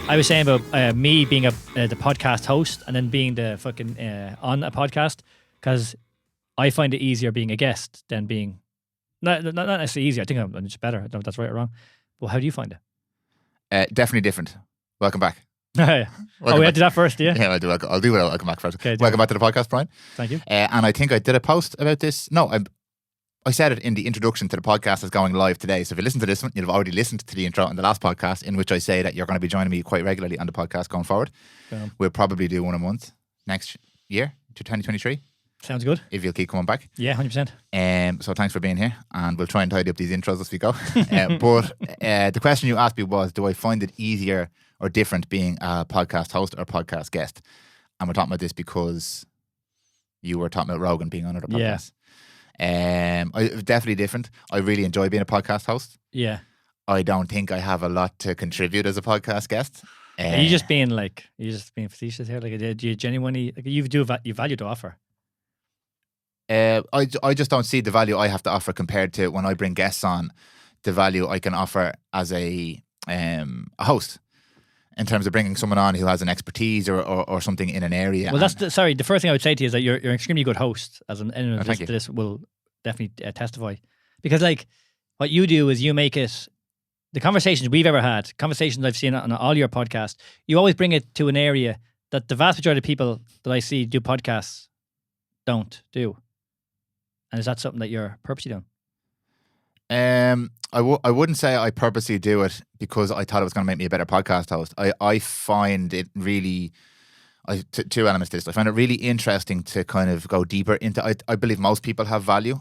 I was saying about me being the podcast host and then being the fucking on a podcast, because I find it easier being a guest than being not necessarily easier. I think I'm just better. I don't know if that's right or wrong. But how do you find it? Definitely different. Welcome back. We had to do that first, yeah? Yeah, I'll do it. I'll come back first. Okay, Welcome back to the podcast, Brian. Thank you. And I think I did a post about this. No, I said it in the introduction to the podcast that's going live today. So if you listen to this one, you'll have already listened to the intro in the last podcast, in which I say that you're going to be joining me quite regularly on the podcast going forward. We'll probably do one a month next year to 2023. Sounds good. If you'll keep coming back. Yeah, 100%. So thanks for being here, and we'll try and tidy up these intros as we go. But the question you asked me was, do I find it easier or different being a podcast host or podcast guest? And we're talking about this because you were talking about Rogan being on other podcasts. Definitely different. I really enjoy being a podcast host. Yeah. I don't think I have a lot to contribute as a podcast guest. Are you just being facetious here? Like, do you genuinely, like, you value to offer? I just don't see the value I have to offer compared to when I bring guests on, the value I can offer as a host, in terms of bringing someone on who has an expertise or something in an area. Well, the first thing I would say to you is that you're an extremely good host, as anyone thank you. this will definitely testify. Because, like, what you do is you make it, the conversations we've ever had, conversations I've seen on all your podcasts, you always bring it to an area that the vast majority of people that I see do podcasts don't do. And is that something that you're purposely doing? I wouldn't say I purposely do it because I thought it was going to make me a better podcast host. I find it really, two elements to this. I find it really interesting to kind of go deeper into, I believe most people have value.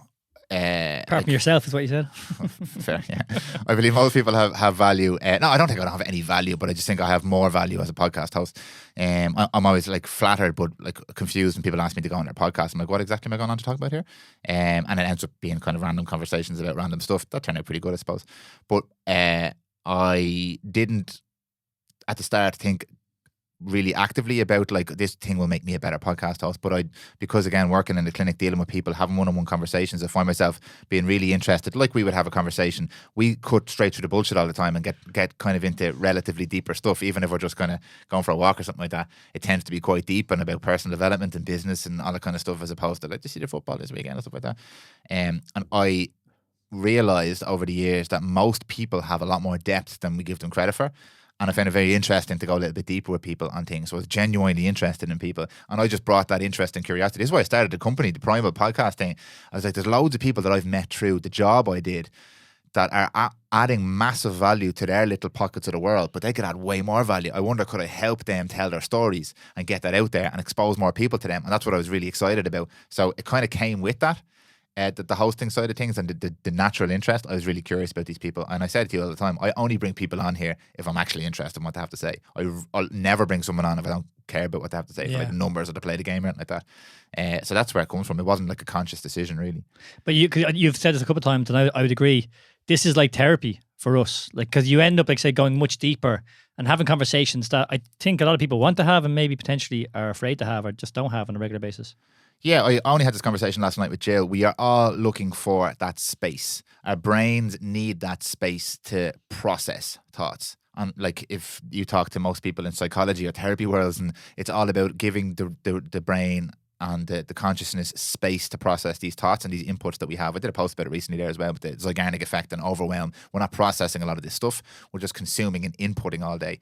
Apart from yourself is what you said. Fair, yeah. I believe most people have value. No, I don't think I don't have any value, but I just think I have more value as a podcast host. I'm always like flattered, but like confused when people ask me to go on their podcast. I'm like, what exactly am I going on to talk about here? And it ends up being kind of random conversations about random stuff. That turned out pretty good, I suppose. But I didn't at the start think really actively about like, this thing will make me a better podcast host, but because again, working in the clinic, dealing with people, having one-on-one conversations, I find myself being really interested. Like, we would have a conversation, we cut straight through the bullshit all the time and get kind of into relatively deeper stuff. Even if we're just kind of going for a walk or something like that, it tends to be quite deep and about personal development and business and all that kind of stuff, as opposed to like, just see the football this weekend and stuff like that. And I realized over the years that most people have a lot more depth than we give them credit for. And I found it very interesting to go a little bit deeper with people on things. So I was genuinely interested in people. And I just brought that interest and curiosity. This is why I started the company, the Prymal podcast thing. I was like, there's loads of people that I've met through the job I did that are adding massive value to their little pockets of the world, but they could add way more value. I wonder, could I help them tell their stories and get that out there and expose more people to them? And that's what I was really excited about. So it kind of came with that. The hosting side of things and the natural interest. I was really curious about these people, and I said to you all the time, I only bring people on here if I'm actually interested in what they have to say. I'll never bring someone on if I don't care about what they have to say, for like the numbers or to play the game or anything like that. So that's where it comes from. It wasn't like a conscious decision, really. But you've said this a couple of times, and I would agree. This is like therapy for us, like, because you end up, like, say, going much deeper and having conversations that I think a lot of people want to have and maybe potentially are afraid to have or just don't have on a regular basis. Yeah, I only had this conversation last night with Jill. We are all looking for that space. Our brains need that space to process thoughts. And like, if you talk to most people in psychology or therapy worlds, and it's all about giving the brain and the consciousness space to process these thoughts and these inputs that we have. I did a post about it recently there as well, but the Zeigarnik effect and overwhelm. We're not processing a lot of this stuff. We're just consuming and inputting all day.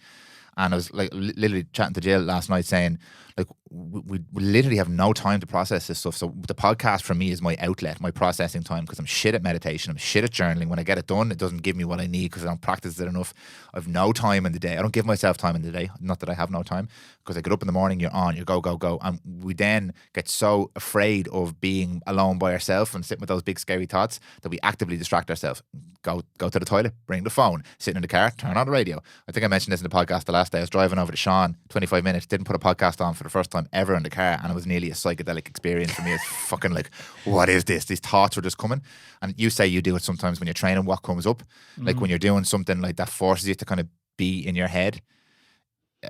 And I was like literally chatting to Jill last night saying, like, we literally have no time to process this stuff. So the podcast for me is my outlet, my processing time, because I'm shit at meditation. I'm shit at journaling. When I get it done, it doesn't give me what I need because I don't practice it enough. I've no time in the day. I don't give myself time in the day. Not that I have no time, because I get up in the morning, you're on, you go. And we then get so afraid of being alone by ourselves and sitting with those big scary thoughts that we actively distract ourselves. Go to the toilet, bring the phone, sitting in the car, turn on the radio. I think I mentioned this in the podcast the last day. I was driving over to Sean, 25 minutes, didn't put a podcast on for the first time ever in the car, and it was nearly a psychedelic experience for me. It's fucking like, what is this? These thoughts were just coming. And you say you do it sometimes when you're training, what comes up, like when you're doing something like that forces you to kind of be in your head.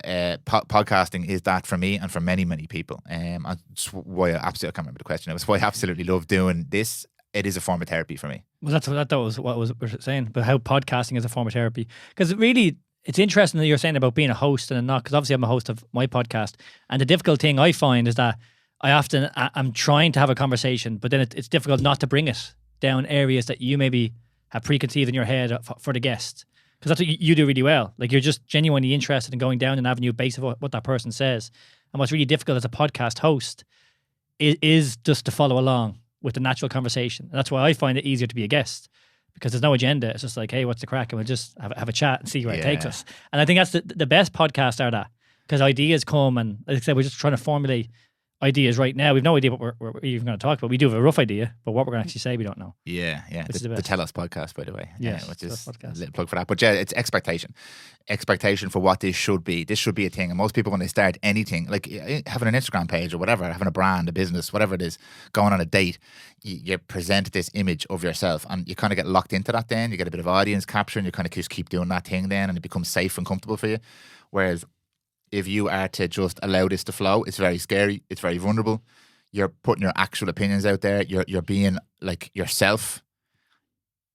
Podcasting is that for me and for many people. That's why I can't remember the question. It was why I absolutely love doing this. It is a form of therapy for me. Well, that was what we're saying, but how podcasting is a form of therapy. Because really, it's interesting that you're saying about being a host and not, because obviously I'm a host of my podcast. And the difficult thing I find is that I'm trying to have a conversation, but then it's difficult not to bring it down areas that you maybe have preconceived in your head for the guest. Because that's what you do really well. Like, you're just genuinely interested in going down an avenue based on what that person says. And what's really difficult as a podcast host is just to follow along with the natural conversation. And that's why I find it easier to be a guest, because there's no agenda. It's just like, hey, what's the crack? And we'll just have a chat and see where it takes us. And I think that's the best podcasts are that, because ideas come, and like I said, we're just trying to formulate ideas right now. We've no idea what we're even going to talk about. We do have a rough idea, but what we're going to actually say, we don't know. Yeah. The Tell Us podcast, by the way. Yes, which is a podcast. little plug for that. But yeah, it's expectation for what this should be. This should be a thing. And most people, when they start anything, like having an Instagram page or whatever, having a brand, a business, whatever it is, going on a date, you present this image of yourself, and you kind of get locked into that. Then you get a bit of audience capture, and you kind of just keep doing that thing then, and it becomes safe and comfortable for you. Whereas if you are to just allow this to flow, it's very scary. It's very vulnerable. You're putting your actual opinions out there. You're being like yourself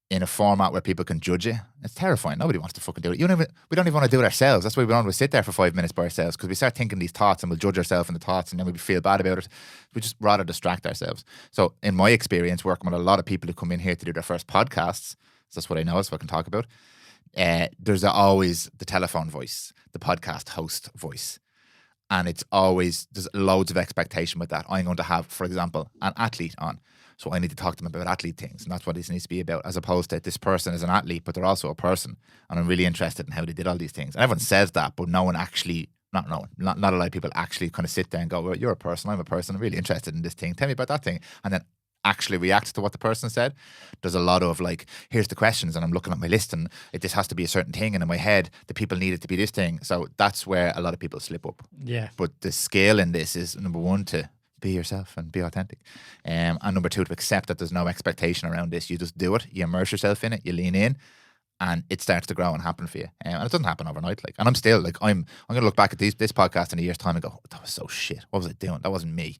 in a format where people can judge you. It's terrifying. Nobody wants to fucking do it. We don't even want to do it ourselves. That's why we don't want to sit there for 5 minutes by ourselves, because we start thinking these thoughts and we'll judge ourselves in the thoughts, and then we feel bad about it. We just rather distract ourselves. So in my experience, working with a lot of people who come in here to do their first podcasts, so that's what I know, so I can talk about. There's always the telephone voice, the podcast host voice. And it's always, there's loads of expectation with that. I'm going to have, for example, an athlete on. So I need to talk to them about athlete things. And that's what this needs to be about, as opposed to this person is an athlete, but they're also a person. And I'm really interested in how they did all these things. And everyone says that, but no one actually, not a lot of people actually kind of sit there and go, well, you're a person, I'm a person, I'm really interested in this thing. Tell me about that thing. And then actually react to what the person said. There's a lot of like, here's the questions, and I'm looking at my list, and this has to be a certain thing, and in my head the people need it to be this thing. So that's where a lot of people slip up. Yeah. But the skill in this is, number one, to be yourself and be authentic, and number two, to accept that there's no expectation around this. You just do it, you immerse yourself in it, you lean in, and it starts to grow and happen for you. And it doesn't happen overnight. Like, and I'm still like, I'm going to look back at this podcast in a year's time and go, oh, that was so shit. What was I doing? That wasn't me.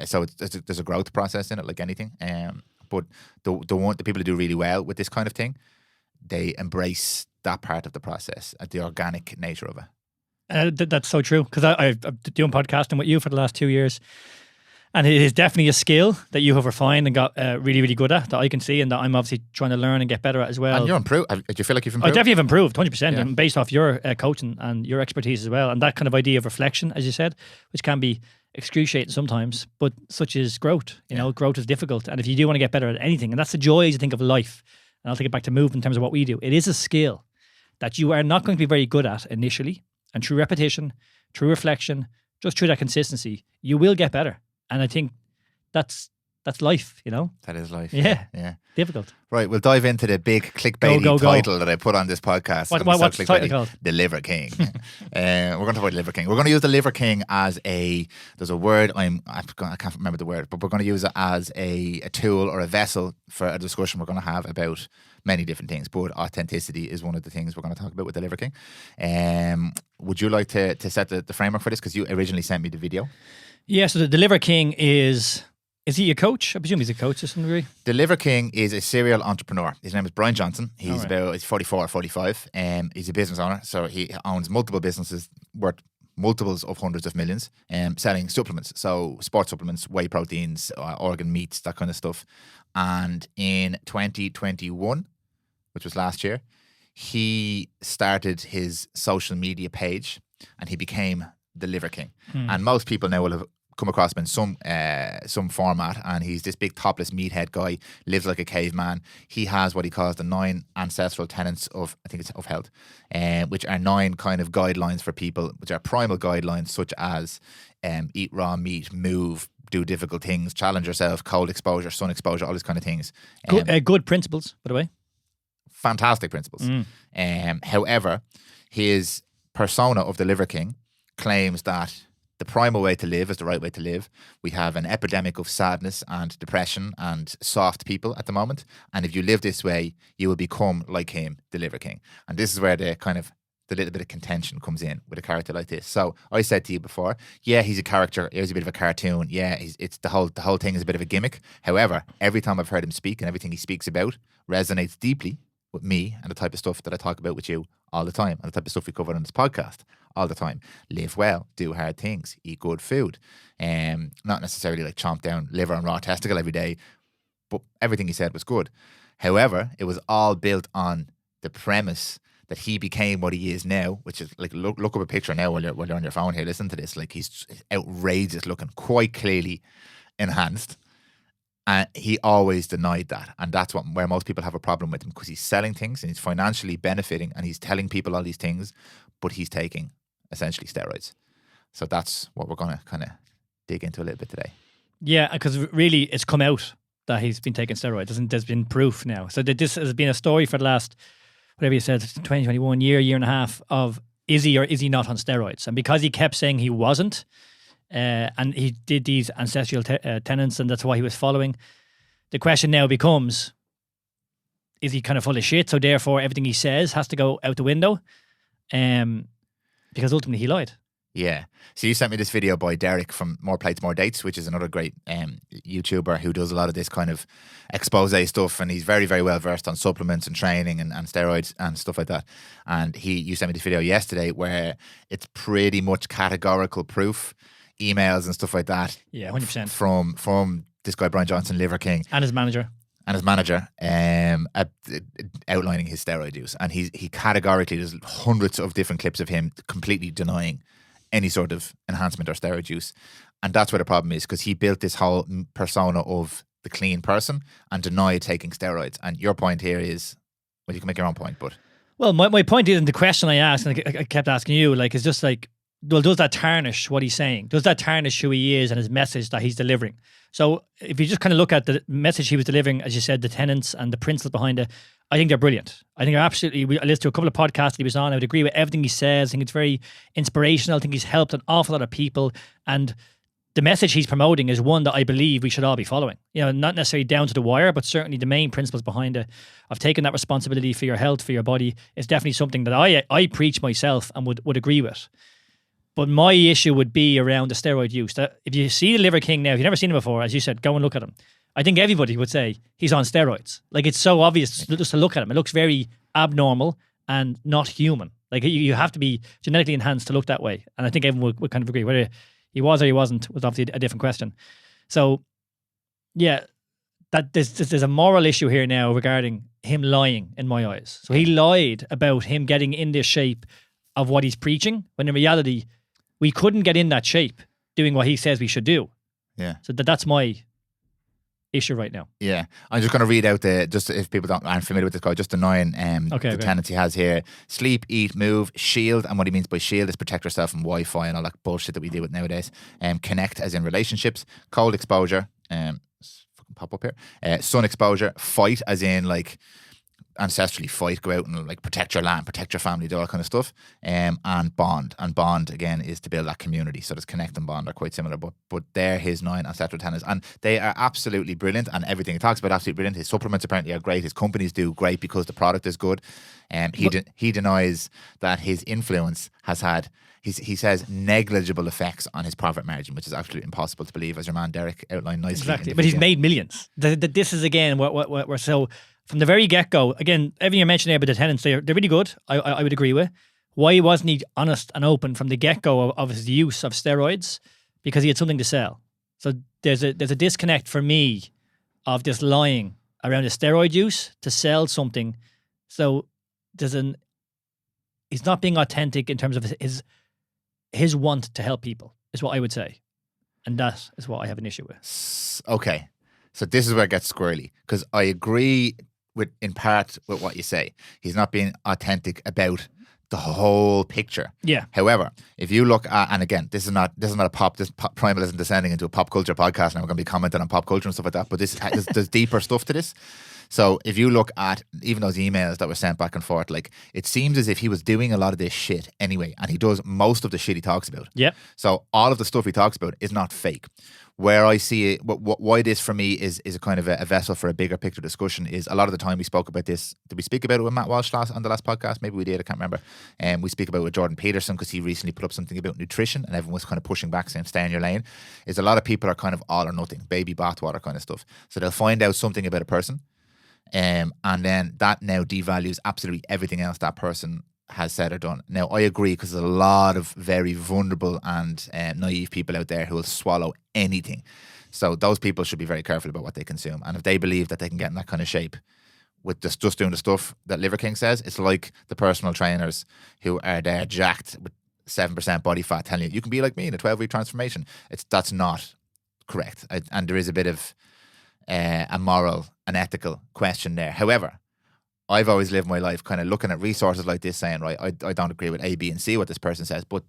So there's a growth process in it, like anything. But the people who do really well with this kind of thing, they embrace that part of the process, the organic nature of it. That's so true, because I've been doing podcasting with you for the last 2 years, and it is definitely a skill that you have refined and got really, really good at, that I can see, and that I'm obviously trying to learn and get better at as well. And you're improved. Do you feel like you've I improved? definitely have improved, 100%, Yeah. and based off your coaching and your expertise as well, and that kind of idea of reflection, as you said, which can be excruciating sometimes, but such is growth. You know, growth is difficult, and if you do want to get better at anything, and that's the joys, I think, of life, and I'll take it back to movement in terms of what we do, it is a skill that you are not going to be very good at initially, and through repetition, through reflection, just through that consistency, you will get better. And I think that's life, you know? That is life. Yeah. Yeah. Difficult. Right, we'll dive into the big clickbaity Go. title that I put on this podcast. What's the title called? The Liver King. We're going to talk about Liver King. We're going to use the Liver King as there's a word, I can't remember the word, but we're going to use it as a tool or a vessel for a discussion we're going to have about many different things, but authenticity is one of the things we're going to talk about with the Liver King. Would you like to set the framework for this? Because you originally sent me the video. Yeah, so the Liver King is he a coach? I presume he's a coach to some degree. The Liver King is a serial entrepreneur. His name is Brian Johnson. He's he's 44 or 45. He's a business owner, so he owns multiple businesses worth multiples of hundreds of millions, selling supplements, so sports supplements, whey proteins, organ meats, that kind of stuff. And in 2021, which was last year, he started his social media page, and he became the Liver King. And most people now will have come across him in some format, and he's this big topless meathead guy, lives like a caveman. He has what he calls the 9 ancestral tenets of health, which are 9 kind of guidelines for people, which are primal guidelines, such as eat raw meat, move, do difficult things, challenge yourself, cold exposure, sun exposure, all these kind of things. Good principles, by the way. Fantastic principles. However, his persona of the Liver King claims that the primal way to live is the right way to live. We have an epidemic of sadness and depression and soft people at the moment. And if you live this way, you will become like him, the Liver King. And this is where the little bit of contention comes in with a character like this. So I said to you before, yeah, he's a character. He's a bit of a cartoon. Yeah, it's the whole thing is a bit of a gimmick. However, every time I've heard him speak and everything he speaks about resonates deeply with me and the type of stuff that I talk about with you all the time, and the type of stuff we cover on this podcast all the time. Live well, do hard things, eat good food. Not necessarily like chomp down liver and raw testicle every day, but everything he said was good. However, it was all built on the premise that he became what he is now, which is like, look up a picture now while you're on your phone here. Listen to this. Like, he's outrageous looking, quite clearly enhanced. And he always denied that. And that's where most people have a problem with him, because he's selling things and he's financially benefiting and he's telling people all these things, but he's taking essentially steroids. So that's what we're going to kind of dig into a little bit today. Yeah, because really it's come out that he's been taking steroids. There's been proof now. So this has been a story for the last, whatever you said, 2021 year and a half of is he or is he not on steroids? And because he kept saying he wasn't, and he did these ancestral tenets and that's why he was following, the question now becomes, is he kind of full of shit? So therefore everything he says has to go out the window, because ultimately he lied. Yeah. So you sent me this video by Derek from More Plates, More Dates, which is another great YouTuber who does a lot of this kind of expose stuff, and he's very, very well versed on supplements and training and steroids and stuff like that. And you sent me this video yesterday where it's pretty much categorical proof, emails and stuff like that. Yeah, 100%. From this guy, Brian Johnson, Liver King. And his manager. Outlining his steroid use. And he categorically, there's hundreds of different clips of him completely denying any sort of enhancement or steroid use. And that's where the problem is, because he built this whole persona of the clean person and denied taking steroids. And your point here is, well, you can make your own point, but... Well, my point is, and the question I asked, and I kept asking you, like, is just like, well, does that tarnish what he's saying? Does that tarnish who he is and his message that he's delivering? So if you just kind of look at the message he was delivering, as you said, the tenets and the principles behind it, I think they're brilliant. I think they're absolutely, I listened to a couple of podcasts he was on. I would agree with everything he says. I think it's very inspirational. I think he's helped an awful lot of people. And the message he's promoting is one that I believe we should all be following. You know, not necessarily down to the wire, but certainly the main principles behind it of taking that responsibility for your health, for your body, is definitely something that I preach myself and would agree with. But my issue would be around the steroid use. That if you see the Liver King now, if you've never seen him before, as you said, go and look at him. I think everybody would say he's on steroids. Like, it's so obvious just to look at him. It looks very abnormal and not human. Like, you have to be genetically enhanced to look that way. And I think everyone would kind of agree. Whether he was or he wasn't was obviously a different question. So, yeah, that there's a moral issue here now regarding him lying in my eyes. So he lied about him getting in this shape of what he's preaching, when in reality, we couldn't get in that shape doing what he says we should do. Yeah. So that's my issue right now. Yeah. I'm just going to read out just if people aren't familiar with this guy, just the 9 tenets he has here. Sleep, eat, move, shield. And what he means by shield is protect yourself from Wi-Fi and all that bullshit that we deal with nowadays. Connect, as in relationships. Cold exposure. Fucking pop up here. Sun exposure. Fight, as in like ancestrally fight, go out and like protect your land, protect your family, do all that kind of stuff. And bond. And bond, again, is to build that community. So there's connect and bond are quite similar, but they're his 9 ancestral tenets. And they are absolutely brilliant, and everything he talks about absolutely brilliant. His supplements apparently are great. His companies do great because the product is good. He denies that his influence has had, he says, negligible effects on his profit margin, which is absolutely impossible to believe, as your man Derek outlined nicely. Exactly. But he's made millions. This is, again, what we're so... From the very get-go, again, everything you're mentioning about the tenants, they're really good. I would agree with. Why wasn't he honest and open from the get-go of his use of steroids? Because he had something to sell. So there's a disconnect for me of this lying around the steroid use to sell something. So he's not being authentic in terms of his want to help people, is what I would say. And that is what I have an issue with. Okay. So this is where it gets squirrely, because I agree in part with what you say. He's not being authentic about the whole picture. Yeah. However, if you look at, and again, this is not Prymal isn't descending into a pop culture podcast, and we're going to be commenting on pop culture and stuff like that, but there's deeper stuff to this. So if you look at even those emails that were sent back and forth, like, it seems as if he was doing a lot of this shit anyway, and he does most of the shit he talks about. Yeah. So all of the stuff he talks about is not fake. Where I see it, why this for me is a kind of a vessel for a bigger picture discussion is, a lot of the time we spoke about this. Did we speak about it with Matt Walsh on the last podcast? Maybe we did, I can't remember. We speak about it with Jordan Peterson, because he recently put up something about nutrition and everyone was kind of pushing back, saying stay in your lane. Is a lot of people are kind of all or nothing, baby bathwater kind of stuff. So they'll find out something about a person, and then that now devalues absolutely everything else that person has said or done. Now, I agree because there's a lot of very vulnerable and naive people out there who will swallow anything. So those people should be very careful about what they consume. And if they believe that they can get in that kind of shape with just doing the stuff that Liver King says, it's like the personal trainers who are there jacked with 7% body fat telling you can be like me in a 12-week transformation. That's not correct. And there is a bit of a moral and ethical question there. However, I've always lived my life kind of looking at resources like this saying, right, I don't agree with A, B, and C, what this person says, but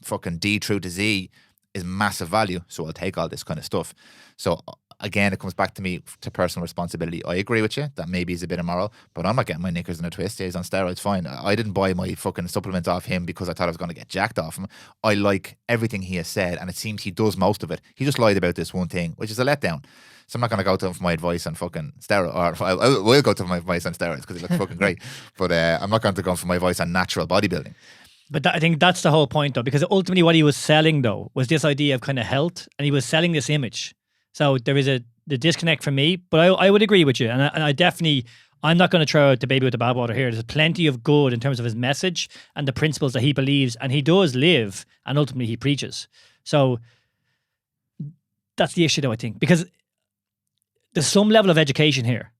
fucking D through to Z is massive value, so I'll take all this kind of stuff. So again, it comes back to me to personal responsibility. I agree with you that maybe he's a bit immoral, but I'm not getting my knickers in a twist. Yeah, he's on steroids, fine. I didn't buy my fucking supplements off him because I thought I was going to get jacked off him. I like everything he has said, and it seems he does most of it. He just lied about this one thing, which is a letdown. So I'm not going to go to him for my advice on fucking steroids, or I will go to him for my advice on steroids because he looks fucking great. But I'm not going to go for my advice on natural bodybuilding. But I think that's the whole point, though, because ultimately what he was selling, though, was this idea of kind of health, and he was selling this image. So there is the disconnect for me, but I would agree with you, and I definitely, I'm not going to throw out the baby with the bathwater here. There's plenty of good in terms of his message and the principles that he believes, and he does live, and ultimately he preaches. So that's the issue, though, I think, because there's some level of education here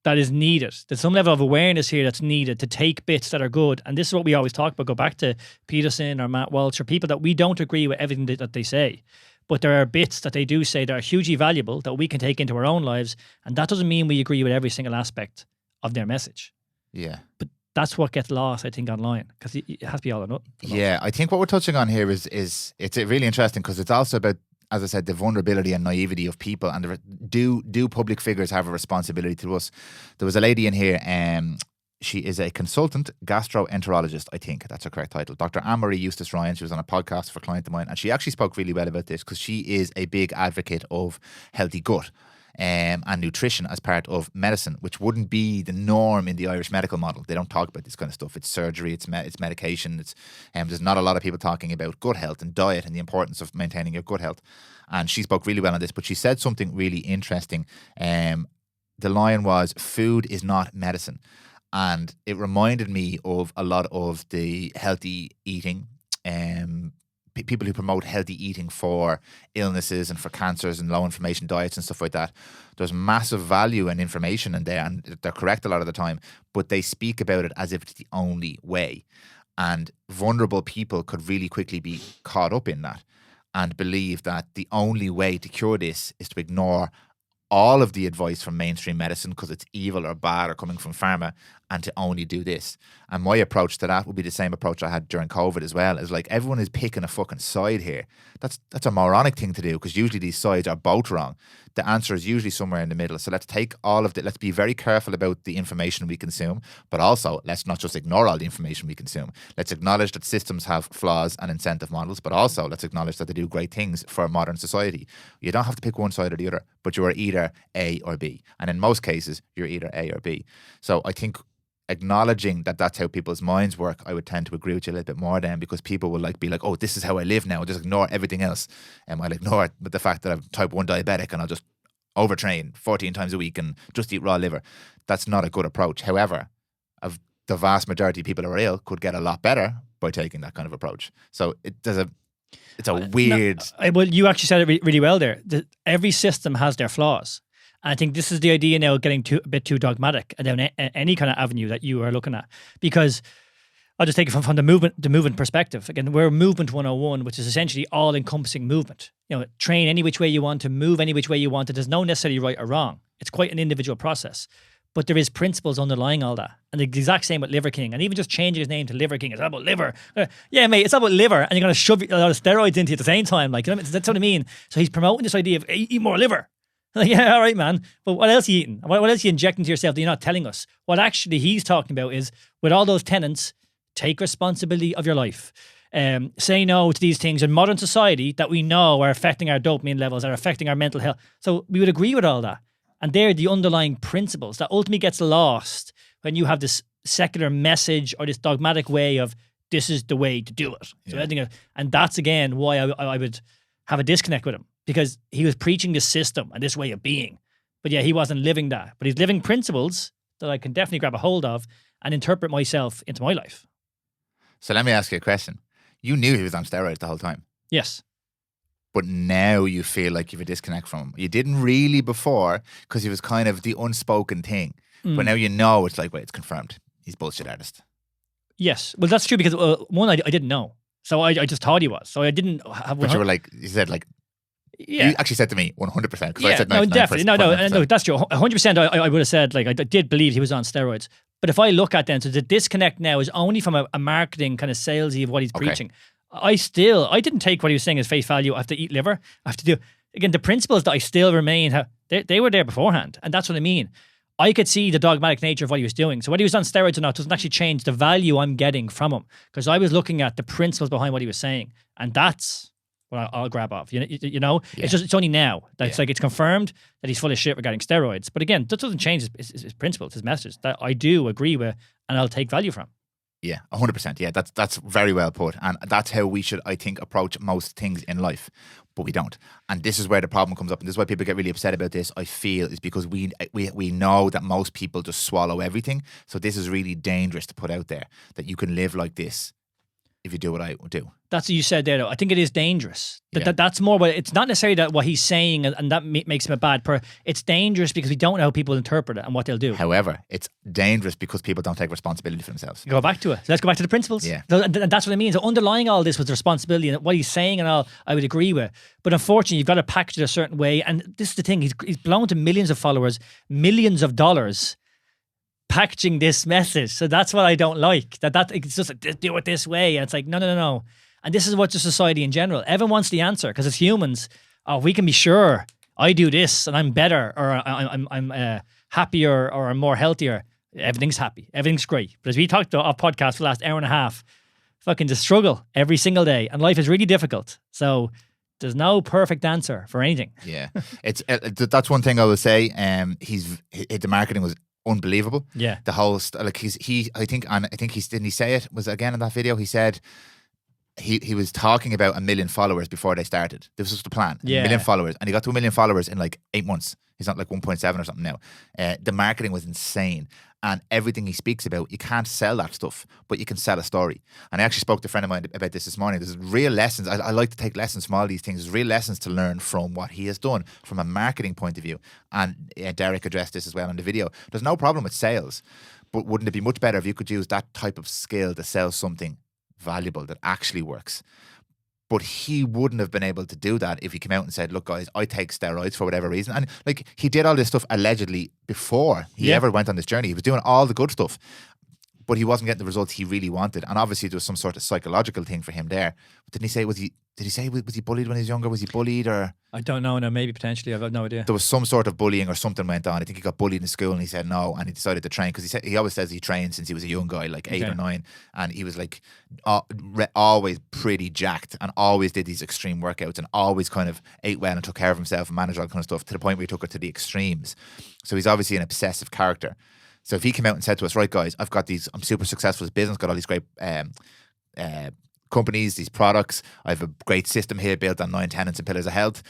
that is needed. There's some level of awareness here that's needed to take bits that are good. And this is what we always talk about. Go back to Peterson or Matt Walsh or people that we don't agree with everything that they say. But there are bits that they do say that are hugely valuable that we can take into our own lives. And that doesn't mean we agree with every single aspect of their message. Yeah. But that's what gets lost, I think, online, because it has to be all or nothing. Yeah, I think what we're touching on here is it's really interesting because it's also about, as I said, the vulnerability and naivety of people, and do public figures have a responsibility to us? There was a lady in here, she is a consultant gastroenterologist, I think that's her correct title, Dr. Anne-Marie Eustace Ryan. She was on a podcast for a client of mine, and she actually spoke really well about this because she is a big advocate of healthy gut and nutrition as part of medicine, which wouldn't be the norm in the Irish medical model. They don't talk about this kind of stuff. It's surgery, it's medication. There's not a lot of people talking about gut health and diet and the importance of maintaining your gut health. And she spoke really well on this, but she said something really interesting. The line was, food is not medicine. And it reminded me of a lot of the healthy eating people who promote healthy eating for illnesses and for cancers and low inflammation diets and stuff like that. There's massive value and information in there, and they're correct a lot of the time, but they speak about it as if it's the only way. And vulnerable people could really quickly be caught up in that and believe that the only way to cure this is to ignore all of the advice from mainstream medicine because it's evil or bad or coming from pharma, and to only do this. And my approach to that would be the same approach I had during COVID as well. Is like, everyone is picking a fucking side here. That's a moronic thing to do, because usually these sides are both wrong. The answer is usually somewhere in the middle. So let's take all of let's be very careful about the information we consume, but also let's not just ignore all the information we consume. Let's acknowledge that systems have flaws and incentive models, but also let's acknowledge that they do great things for modern society. You don't have to pick one side or the other, but you are either A or B. And in most cases, you're either A or B. So I think acknowledging that that's how people's minds work, I would tend to agree with you a little bit more then, because people will be like, oh, this is how I live now. I'll just ignore everything else. And I'll ignore it, but the fact that I'm type 1 diabetic and I'll just overtrain 14 times a week and just eat raw liver. That's not a good approach. However, the vast majority of people who are ill could get a lot better by taking that kind of approach. So it's a weird... Well, you actually said it really well there. Every system has their flaws. And I think this is the idea now, getting a bit too dogmatic down any kind of avenue that you are looking at. Because I'll just take it from the movement perspective. Again, we're Movement 101, which is essentially all-encompassing movement. Train any which way you want to, move any which way you want to. There's no necessarily right or wrong. It's quite an individual process. But there is principles underlying all that. And the exact same with Liver King. And even just changing his name to Liver King, it's all about liver. Yeah, mate, it's all about liver. And you're going to shove a lot of steroids into you at the same time. That's what I mean. So he's promoting this idea of eat more liver. Yeah, all right, man. But what else are you eating? What else are you injecting to yourself that you're not telling us? What actually he's talking about is, with all those tenets, take responsibility of your life. Say no to these things in modern society that we know are affecting our dopamine levels, are affecting our mental health. So we would agree with all that. And they're the underlying principles that ultimately gets lost when you have this secular message or this dogmatic way of, this is the way to do it. So and that's, again, why I would have a disconnect with him. Because he was preaching this system and this way of being. But yeah, he wasn't living that. But he's living principles that I can definitely grab a hold of and interpret myself into my life. So let me ask you a question. You knew he was on steroids the whole time, Yes. but now you feel like you have a disconnect from him. You didn't really before because he was kind of the unspoken thing. But now you know it's like, wait, it's confirmed. He's a bullshit artist. Yes. Well, that's true because one, I didn't know. So I just thought he was. So I didn't have. But you were like, you said like, yeah. you actually said to me 100% because Yeah, I said 99%. no, definitely. No, that's true. 100%. I would have said, like, I did believe he was on steroids. But if I look at them, so the disconnect now is only from a marketing kind of salesy of what he's preaching. I didn't take what he was saying as face value. I have to eat liver. I have to do, again, the principles that I still remain, they were there beforehand. And that's what I mean. I could see the dogmatic nature of what he was doing. So whether he was on steroids or not doesn't actually change the value I'm getting from him because I was looking at the principles behind what he was saying. And that's what I'll grab off. You know? Yeah. It's only now that it's like it's confirmed that he's full of shit regarding steroids. But again, that doesn't change his principles, his message that I do agree with and I'll take value from. Yeah, 100%. Yeah, that's very well put. And that's how we should, I think, approach most things in life. But we don't. And this is where the problem comes up. And this is why people get really upset about this, I feel, is because we know that most people just swallow everything. So this is really dangerous to put out there, that you can live like this if you do what I do. That's what you said there, though. I think it is dangerous. That's more what it's not necessarily that what he's saying and that makes him a bad person. It's dangerous because we don't know how people interpret it and what they'll do. However, it's dangerous because people don't take responsibility for themselves. Go back to it. So let's go back to the principles. Yeah. And that's what I mean. So underlying all this was the responsibility and what he's saying and all, I would agree with. But unfortunately, you've got to package it a certain way. And this is the thing. He's blown to millions of followers, millions of dollars packaging this message. So that's what I don't like. That it's just like, do it this way. And it's like, no. And this is what the society in general. Everyone wants the answer because as humans, we can be sure I do this and I'm better or I'm happier or I'm more healthier. Everything's happy. Everything's great. But as we talked off podcast for the last hour and a half, fucking just struggle every single day. And life is really difficult. So there's no perfect answer for anything. Yeah. It's that's one thing I will say. The marketing was unbelievable. Yeah. The whole I think didn't he say it was again in that video? He said he was talking about 1 million followers before they started. This was the plan. Yeah. 1 million followers, and he got to 1 million followers in like 8 months. He's not like 1.7 or something now. The marketing was insane, and everything he speaks about, you can't sell that stuff, but you can sell a story. And I actually spoke to a friend of mine about this morning. There's real lessons. I like to take lessons from all these things. There's real lessons to learn from what he has done from a marketing point of view. And Derek addressed this as well in the video. There's no problem with sales, but wouldn't it be much better if you could use that type of skill to sell something valuable that actually works? But he wouldn't have been able to do that if he came out and said, look, guys, I take steroids for whatever reason. And like he did all this stuff allegedly before he ever went on this journey. He was doing all the good stuff, but he wasn't getting the results he really wanted. And obviously there was some sort of psychological thing for him there. But did he say was he bullied when he was younger? Was he bullied or? I don't know. No, maybe potentially. I've got no idea. There was some sort of bullying or something went on. I think he got bullied in school and he said no, and he decided to train because he always says he trained since he was a young guy, like 8 or 9, and he was like always pretty jacked and always did these extreme workouts and always kind of ate well and took care of himself and managed all that kind of stuff to the point where he took it to the extremes. So he's obviously an obsessive character. So if he came out and said to us, right guys, I'm super successful as a business, got all these great companies, these products, I have a great system here built on 9 tenets and pillars of health,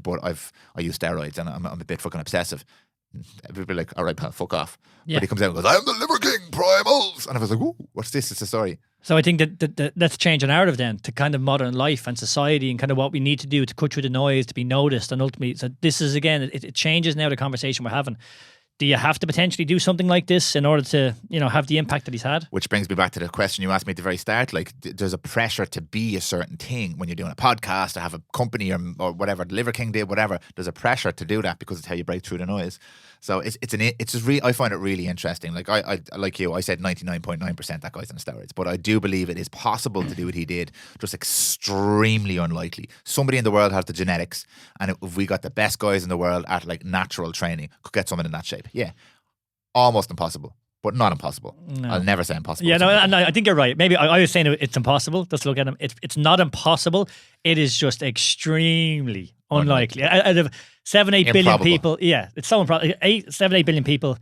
but I use steroids and I'm a bit fucking obsessive. Everybody like, all right, pal, fuck off. Yeah. But he comes out and goes, I'm the Liver King, Primals. And I was like, ooh, what's this? It's a story. So I think that let's change the narrative then to kind of modern life and society and kind of what we need to do to cut through the noise, to be noticed. And ultimately, so this is, again, it changes now the conversation we're having. Do you have to potentially do something like this in order to, have the impact that he's had? Which brings me back to the question you asked me at the very start. Like, there's a pressure to be a certain thing when you're doing a podcast or have a company or whatever. The Liver King did, whatever. There's a pressure to do that because it's how you break through the noise. So it's just really, I find it really interesting. Like I like you, I said 99.9% that guy's on steroids, but I do believe it is possible to do what he did. Just extremely unlikely. Somebody in the world has the genetics, and if we got the best guys in the world at like natural training, could get someone in that shape. Yeah, almost impossible, but not impossible. No. I'll never say impossible. Yeah, no, and I think you're right. Maybe I was saying it's impossible. Let's look at him. It's not impossible. It is just extremely unlikely. Out of 7-8 billion people, it's so improbable. 7-8 billion people,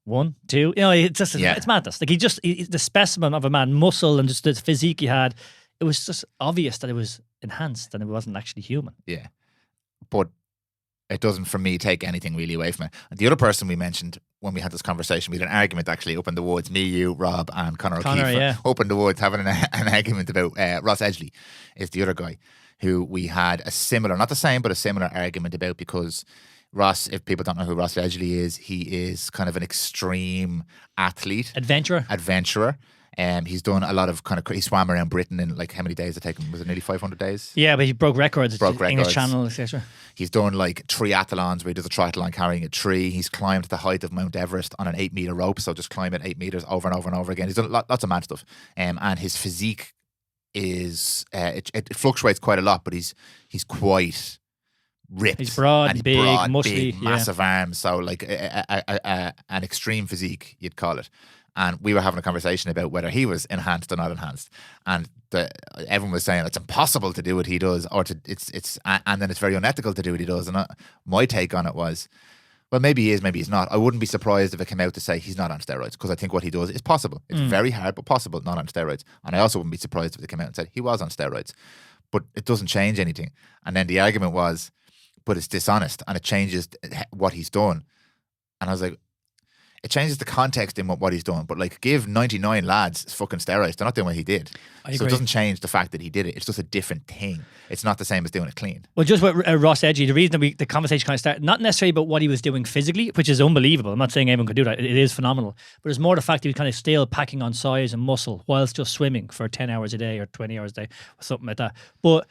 1, 2. It's just it's madness. Like he's the specimen of a man, muscle and just the physique he had. It was just obvious that it was enhanced and it wasn't actually human. Yeah, but it doesn't, for me, take anything really away from it. And the other person we mentioned when we had this conversation, we had an argument actually up in the woods, me, you, Rob, and Conor O'Keefe, up in the woods having an argument about Ross Edgley is the other guy who we had a similar, not the same, but a similar argument about, because Ross, if people don't know who Ross Edgley is, he is kind of an extreme athlete. Adventurer. He's done a lot of he swam around Britain in like how many days it take him? Was it nearly 500 days? Yeah, but he broke records. English Channel, etc. He's done like triathlons where he does a triathlon carrying a tree. He's climbed the height of Mount Everest on an 8-meter rope, so just climb it 8 meters over and over and over again. He's done lots of mad stuff. And his physique is it fluctuates quite a lot, but he's quite ripped. He's broad, and big, muscly, massive arms. So like an extreme physique, you'd call it. And we were having a conversation about whether he was enhanced or not enhanced, and everyone was saying it's impossible to do what he does, or and then it's very unethical to do what he does. And my take on it was, well, maybe he is, maybe he's not. I wouldn't be surprised if it came out to say he's not on steroids, because I think what he does is possible. It's very hard, but possible, not on steroids. And I also wouldn't be surprised if it came out and said he was on steroids, but it doesn't change anything. And then the argument was, but it's dishonest and it changes what he's done. And I was like, it changes the context in what he's done, but like give 99 lads fucking steroids. They're not doing what he did. So it doesn't change the fact that he did it. It's just a different thing. It's not the same as doing it clean. Well, just with Ross Edgley, the reason that the conversation kind of started, not necessarily about what he was doing physically, which is unbelievable. I'm not saying everyone could do that. It is phenomenal. But it's more the fact that he was kind of still packing on size and muscle whilst just swimming for 10 hours a day or 20 hours a day or something like that. But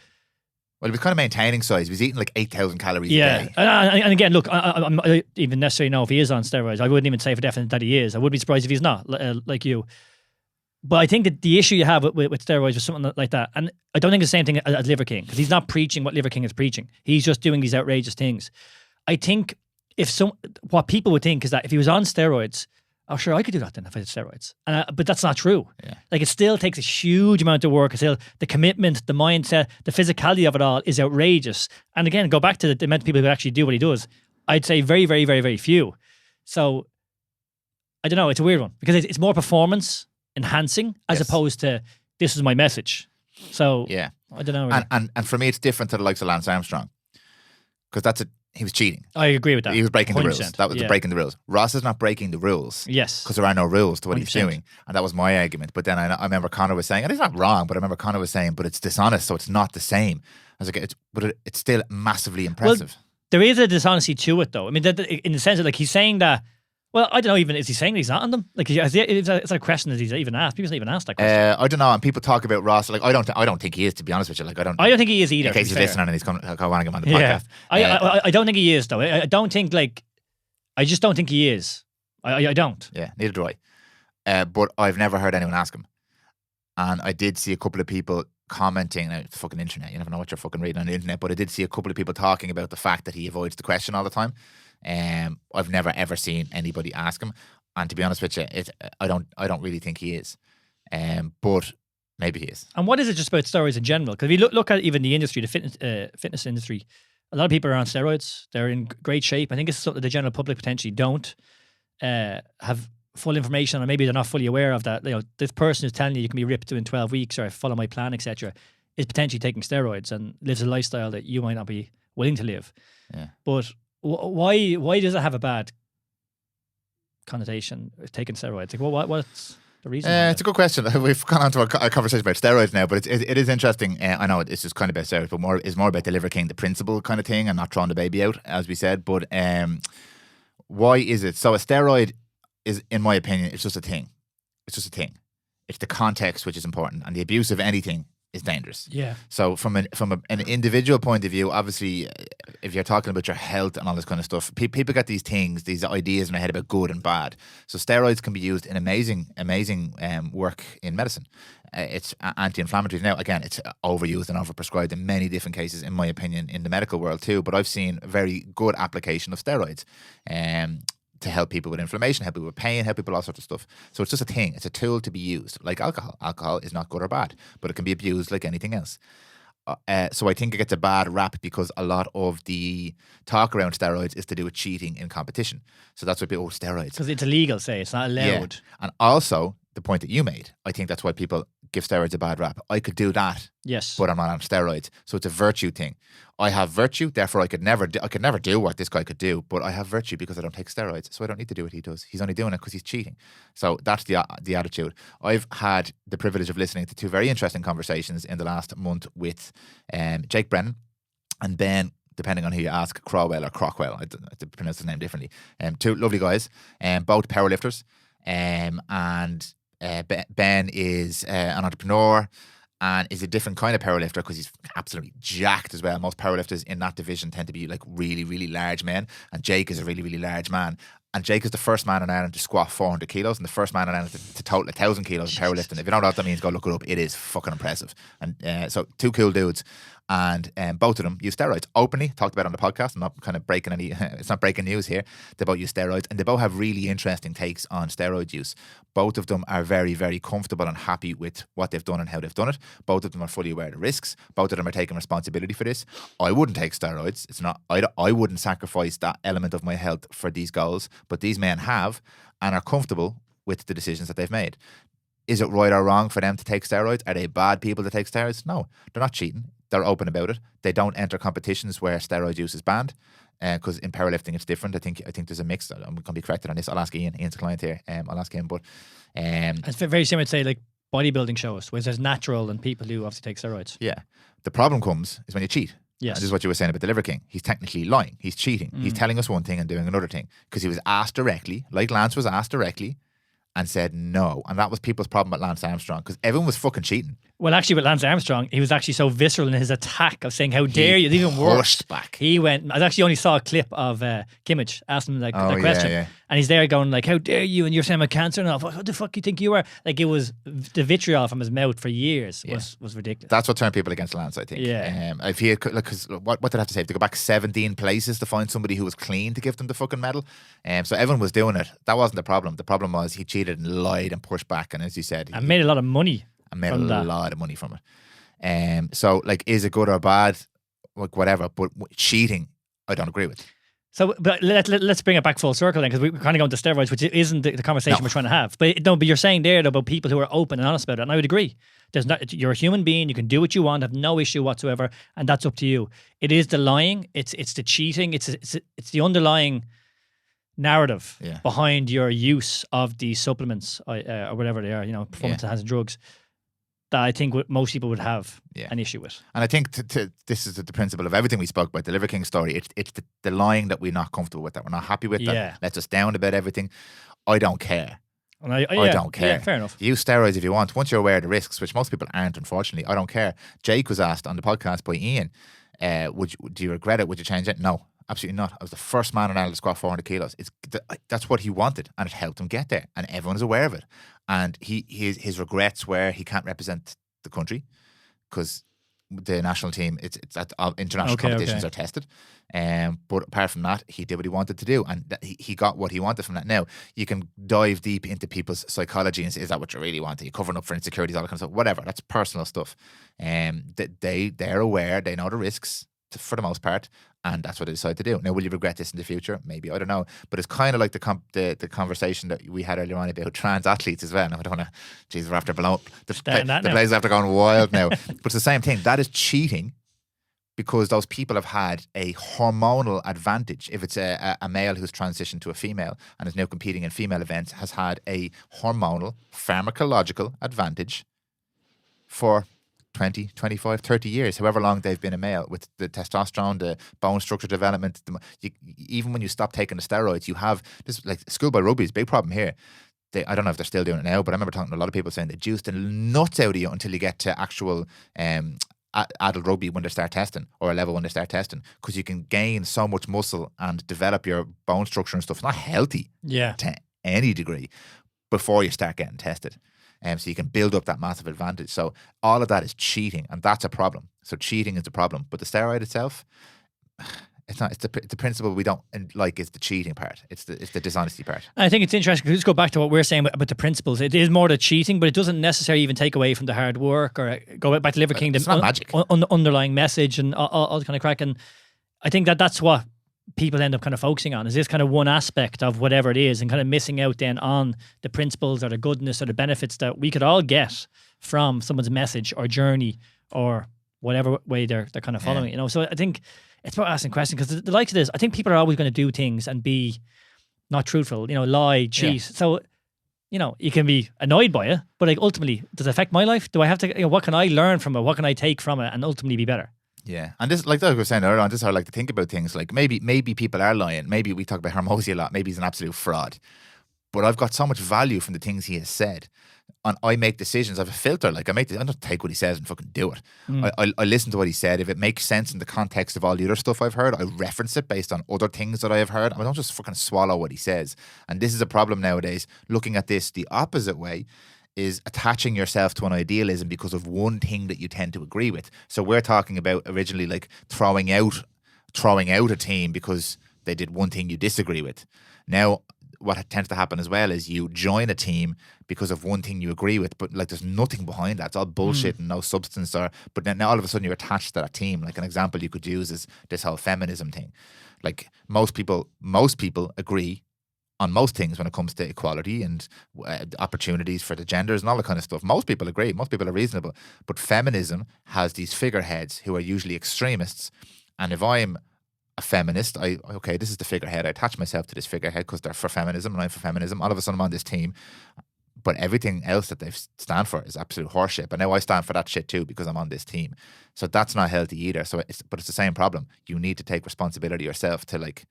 well, he was kind of maintaining size. He was eating like 8,000 calories a day. And again, look, I don't even necessarily know if he is on steroids. I wouldn't even say for definite that he is. I would be surprised if he's not, like you. But I think that the issue you have with steroids or something like that, and I don't think it's the same thing as Liver King, because he's not preaching what Liver King is preaching. He's just doing these outrageous things. I think what people would think is that if he was on steroids, oh, sure, I could do that then if I had steroids. But that's not true. Yeah. Like, it still takes a huge amount of work. Still, the commitment, the mindset, the physicality of it all is outrageous. And again, go back to the amount of people who actually do what he does. I'd say very, very, very, very few. So, I don't know. It's a weird one because it's more performance enhancing as opposed to this is my message. So, yeah, I don't know. Really. And for me, it's different to the likes of Lance Armstrong, because he was cheating. I agree with that. He was breaking the rules. That was the breaking the rules. Ross is not breaking the rules. Yes. Because there are no rules to what 100%. he's doing. And that was my argument. But then I remember Conor was saying, and he's not wrong, but I remember Conor was saying, but it's dishonest, so it's not the same. I was like, it's still massively impressive. Well, there is a dishonesty to it, though. I mean, in the sense that, like, he's saying that, well, I don't know, even, is he saying that he's not on them? Like, it's a question that he's even asked. People haven't even asked that question. I don't know. And people talk about Ross. Like, I don't think he is, to be honest with you. Like, I don't think he is either. In case he's listening and he's coming, I want to get him on the podcast. I don't think he is, though. I don't think, like, I just don't think he is. I don't. Yeah, neither do I. But I've never heard anyone ask him. And I did see a couple of people commenting, it's the fucking internet, you never know what you're fucking reading on the internet, but I did see a couple of people talking about the fact that he avoids the question all the time. I've never ever seen anybody ask him, and to be honest with you, I don't really think he is, but maybe he is. And what is it just about steroids in general? Because if you look at even the industry, the fitness industry, a lot of people are on steroids. They're in great shape. I think it's something the general public potentially don't have full information on, or maybe they're not fully aware of that. You know, this person who's telling you can be ripped in 12 weeks or follow my plan, etc., is potentially taking steroids and lives a lifestyle that you might not be willing to live. Yeah. But why does it have a bad connotation taking steroids? Like, what's the reason? It's a good question. We've gone on to a conversation about steroids now, but it is interesting. I know it's just kind of about steroids, but it's more about the Liver King, the principle kind of thing, and not throwing the baby out, as we said. But why is it? So a steroid is, in my opinion, it's just a thing. It's just a thing. It's the context which is important, and the abuse of anything is dangerous. Yeah. So from an individual point of view, obviously, if you're talking about your health and all this kind of stuff, people get these ideas in their head about good and bad. So steroids can be used in amazing work in medicine. It's anti-inflammatories. Now, again, it's overused and overprescribed in many different cases, in my opinion, in the medical world too. But I've seen very good application of steroids. To help people with inflammation, help people with pain, help people all sorts of stuff. So it's just a thing. It's a tool to be used. Like alcohol. Alcohol is not good or bad, but it can be abused like anything else. So I think it gets a bad rap because a lot of the talk around steroids is to do with cheating in competition. So that's why people, steroids. Because it's illegal, say. It's not allowed. Yeah. And also, the point that you made, I think that's why people give steroids a bad rap. I could do that, Yes. but I'm not on steroids. So it's a virtue thing. I have virtue, therefore I could never do what this guy could do, but I have virtue because I don't take steroids, so I don't need to do what he does. He's only doing it because he's cheating. So that's the attitude. I've had the privilege of listening to 2 very interesting conversations in the last month with Jake Brennan and Ben, depending on who you ask, Crowell or Crockwell. I have to pronounce his name differently. 2 lovely guys, both powerlifters. And Ben is an entrepreneur and is a different kind of powerlifter because he's absolutely jacked as well. Most powerlifters in that division tend to be like really, really large men. And Jake is a really, really large man. And Jake is the first man in Ireland to squat 400 kilos and the first man in Ireland to total 1,000 kilos in powerlifting. If you don't know what that means, go look it up. It is fucking impressive. And so 2 cool dudes. And both of them use steroids openly, talked about it on the podcast. I'm not kind of breaking any, it's not breaking news here. They both use steroids and they both have really interesting takes on steroid use. Both of them are very, very comfortable and happy with what they've done and how they've done it. Both of them are fully aware of the risks. Both of them are taking responsibility for this. I wouldn't take steroids. It's not, I wouldn't sacrifice that element of my health for these goals, but these men have and are comfortable with the decisions that they've made. Is it right or wrong for them to take steroids? Are they bad people to take steroids? No, they're not cheating. They're open about it. They don't enter competitions where steroid use is banned because in powerlifting it's different. I think there's a mix. I'm going to be corrected on this. I'll ask Ian. Ian's a client here. I'll ask him. But it's very similar to say like bodybuilding shows where there's natural and people who obviously take steroids. Yeah. The problem comes is when you cheat. Yes. And this is what you were saying about the Liver King. He's technically lying. He's cheating. He's telling us one thing and doing another thing because he was asked directly, like Lance was asked directly, and said no. And that was people's problem with Lance Armstrong because everyone was fucking cheating. Well, actually, with Lance Armstrong, he was actually so visceral in his attack of saying, how dare you? It's even worse. Back. He went, I actually only saw a clip of Kimmich asking him that question. Yeah. And he's there going like, how dare you? And you're saying I'm a cancer and all. What the fuck do you think you are? Like it was the vitriol from his mouth for years was ridiculous. That's what turned people against Lance, I think. Yeah. If he had, because what did I have to say? To go back 17 places to find somebody who was clean to give them the fucking medal. So everyone was doing it. That wasn't the problem. The problem was he cheated and lied and pushed back. And as you said, and made a lot of money. And made a lot of money from it. So like, is it good or bad? Like whatever. But cheating, I don't agree with. So, but let's bring it back full circle then, because we're kind of going to steroids, which isn't the conversation we're trying to have. But no, but you're saying there about people who are open and honest about it, and I would agree. You're a human being. You can do what you want, have no issue whatsoever, and that's up to you. It is the lying. It's the cheating. It's the underlying narrative behind your use of these supplements or whatever they are. Performance enhancing drugs. That I think most people would have an issue with. And I think this is the principle of everything we spoke about, the Liver King story. It's the lying that we're not comfortable with, that we're not happy with, that lets us down about everything. I don't care. And I don't care. Yeah, fair enough. Use steroids if you want. Once you're aware of the risks, which most people aren't, unfortunately, I don't care. Jake was asked on the podcast by Ian, do you regret it? Would you change it? No, absolutely not. I was the first man in Ireland to squat 400 kilos. That's what he wanted, and it helped him get there, and everyone's aware of it. And his regrets were he can't represent the country because the national team, it's at international competitions are tested. But apart from that, he did what he wanted to do, and he got what he wanted from that. Now, you can dive deep into people's psychology and say, is that what you really want? Are you covering up for insecurities, all that kind of stuff? Whatever, that's personal stuff. They're aware, they know the risks for the most part, and that's what they decide to do. Now, will you regret this in the future? Maybe, I don't know. But it's kind of like the conversation that we had earlier on about trans athletes as well. Now, I don't want to, geez, we're after blowing, the place is after going wild now. But it's the same thing. That is cheating because those people have had a hormonal advantage. If it's a male who's transitioned to a female and is now competing in female events, has had a hormonal, pharmacological advantage for 20, 25, 30 years, however long they've been a male, with the testosterone, the bone structure development. Even when you stop taking the steroids, you have this, like schoolboy rugby is a big problem here. I don't know if they're still doing it now, but I remember talking to a lot of people saying they juice the nuts out of you until you get to actual adult rugby when they start testing, or a level when they start testing, because you can gain so much muscle and develop your bone structure and stuff. It's not healthy to any degree before you start getting tested. So you can build up that massive advantage. So all of that is cheating, and that's a problem. So cheating is a problem. But the steroid itself, it's not. It's the principle we don't like is the cheating part. It's the dishonesty part. I think it's interesting because just go back to what we're saying about the principles. It is more the cheating, but it doesn't necessarily even take away from the hard work or go back to Liver King. It's not magic. Underlying message and all kind of crack. And I think that's what people end up kind of focusing on, is this kind of one aspect of whatever it is, and kind of missing out then on the principles or the goodness or the benefits that we could all get from someone's message or journey or whatever way they're kind of following. So I think it's about asking questions, because the likes of this, I think people are always going to do things and be not truthful, lie, cheat. So, you can be annoyed by it, but like ultimately, does it affect my life? Do I have to, what can I learn from it? What can I take from it and ultimately be better? Yeah. And this, like I was saying earlier on, this is how I like to think about things. Like maybe people are lying. Maybe we talk about Hermosi a lot. Maybe he's an absolute fraud. But I've got so much value from the things he has said. And I make decisions. I have a filter. Like I don't take what he says and fucking do it. I listen to what he said. If it makes sense in the context of all the other stuff I've heard, I reference it based on other things that I have heard. I don't just fucking swallow what he says. And this is a problem nowadays. Looking at this the opposite way is attaching yourself to an idealism because of one thing that you tend to agree with. So we're talking about originally like throwing out a team because they did one thing you disagree with. Now, what tends to happen as well is you join a team because of one thing you agree with, but like there's nothing behind that. It's all bullshit and no substance. But then now all of a sudden you're attached to that team. Like an example you could use is this whole feminism thing. Like most people agree on most things when it comes to equality and opportunities for the genders and all that kind of stuff. Most people agree. Most people are reasonable. But feminism has these figureheads who are usually extremists. And if I'm a feminist, this is the figurehead. I attach myself to this figurehead because they're for feminism and I'm for feminism. All of a sudden I'm on this team. But everything else that they stand for is absolute horseshit. But now I stand for that shit too because I'm on this team. So that's not healthy either. But it's the same problem. You need to take responsibility yourself to like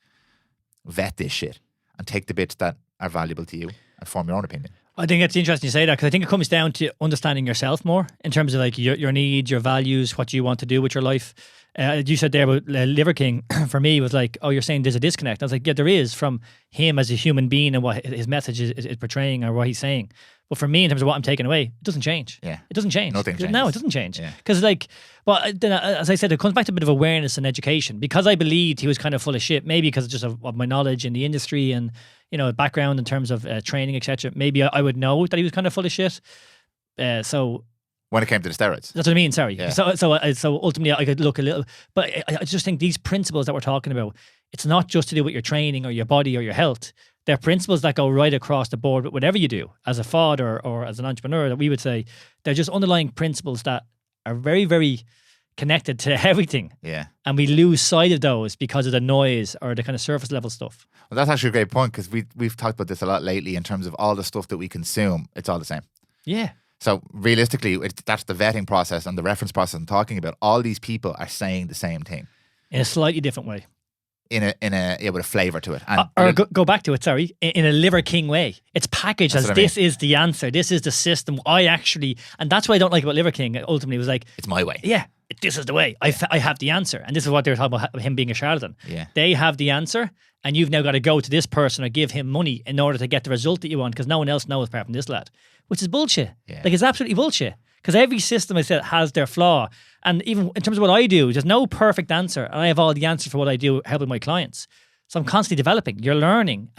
vet this shit and take the bits that are valuable to you and form your own opinion. I think it's interesting you say that, because I think it comes down to understanding yourself more in terms of like your needs, your values, what you want to do with your life. You said there about Liver King, for me, was like, oh, you're saying there's a disconnect. I was like, yeah, there is, from him as a human being and what his message is portraying or what he's saying. But for me, in terms of what I'm taking away, it doesn't change. Yeah. It doesn't change. Nothing changes. No, it doesn't change. Because then, as I said, it comes back to a bit of awareness and education. Because I believed he was kind of full of shit, maybe because just of my knowledge in the industry and, background in terms of training, etc. Maybe I would know that he was kind of full of shit. So when it came to the steroids. That's what I mean, sorry. Yeah. So ultimately I could look a little, but I just think these principles that we're talking about, it's not just to do with your training or your body or your health. They're principles that go right across the board with whatever you do as a father or as an entrepreneur, that we would say they're just underlying principles that are very, very connected to everything. Yeah. And we lose sight of those because of the noise or the kind of surface level stuff. Well, that's actually a great point, because we've talked about this a lot lately in terms of all the stuff that we consume. It's all the same. Yeah. So realistically, that's the vetting process and the reference process I'm talking about. All these people are saying the same thing in a slightly different way, with a flavor to it, and go back to it. Sorry, in a Liver King way. It's packaged as this is the answer. This is the system. And that's what I don't like about Liver King. Ultimately, it was like, it's my way. Yeah, this is the way. I have the answer, and this is what they were talking about, him being a charlatan. Yeah, they have the answer, and you've now got to go to this person or give him money in order to get the result that you want, because no one else knows apart from this lad. Which is bullshit. Yeah. Like, it's absolutely bullshit. Because every system, I said, has their flaw. And even in terms of what I do, there's no perfect answer. And I have all the answers for what I do helping my clients. So I'm constantly developing. You're learning.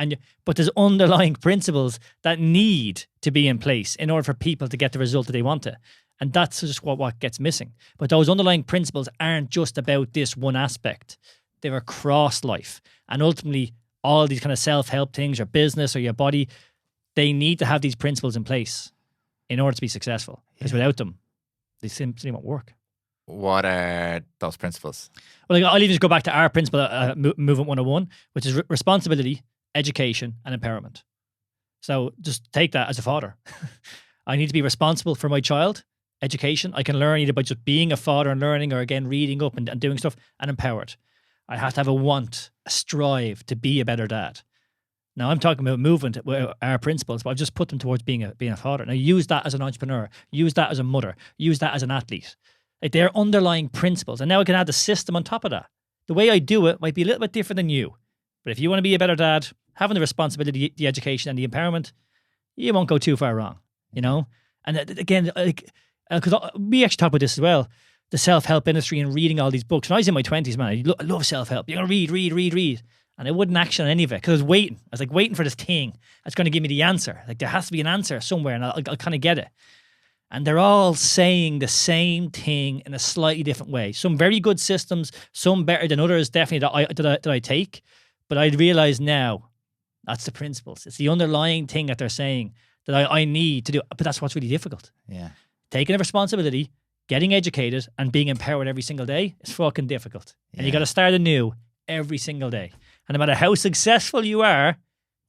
But there's underlying principles that need to be in place in order for people to get the result that they want to. And that's just what gets missing. But those underlying principles aren't just about this one aspect. They're across life. And ultimately, all these kind of self-help things, your business or your body, they need to have these principles in place in order to be successful. Because without them, they simply won't work. What are those principles? Well, I'll even just go back to our principle, Movement 101, which is responsibility, education, and empowerment. So just take that as a father. I need to be responsible for my child, education. I can learn either by just being a father and learning, or again, reading up and doing stuff, and empowered. I have to have a want, a strive to be a better dad. Now, I'm talking about movement, our principles, but I've just put them towards being a father. Now, use that as an entrepreneur. Use that as a mother. Use that as an athlete. Like, they're underlying principles. And now I can add the system on top of that. The way I do it might be a little bit different than you. But if you want to be a better dad, having the responsibility, the education, and the empowerment, you won't go too far wrong, And again, because we actually talk about this as well, the self-help industry and reading all these books. When I was in my 20s, man, I love self-help. You're going to read. And I wouldn't action on any of it because I was waiting. I was like waiting for this thing that's going to give me the answer. Like, there has to be an answer somewhere, and I'll kind of get it. And they're all saying the same thing in a slightly different way. Some very good systems, some better than others, definitely that I take. But I realize now that's the principles. It's the underlying thing that they're saying that I need to do. But that's what's really difficult. Yeah. taking a responsibility, getting educated, and being empowered every single day is fucking difficult. And you got to start anew every single day. And no matter how successful you are,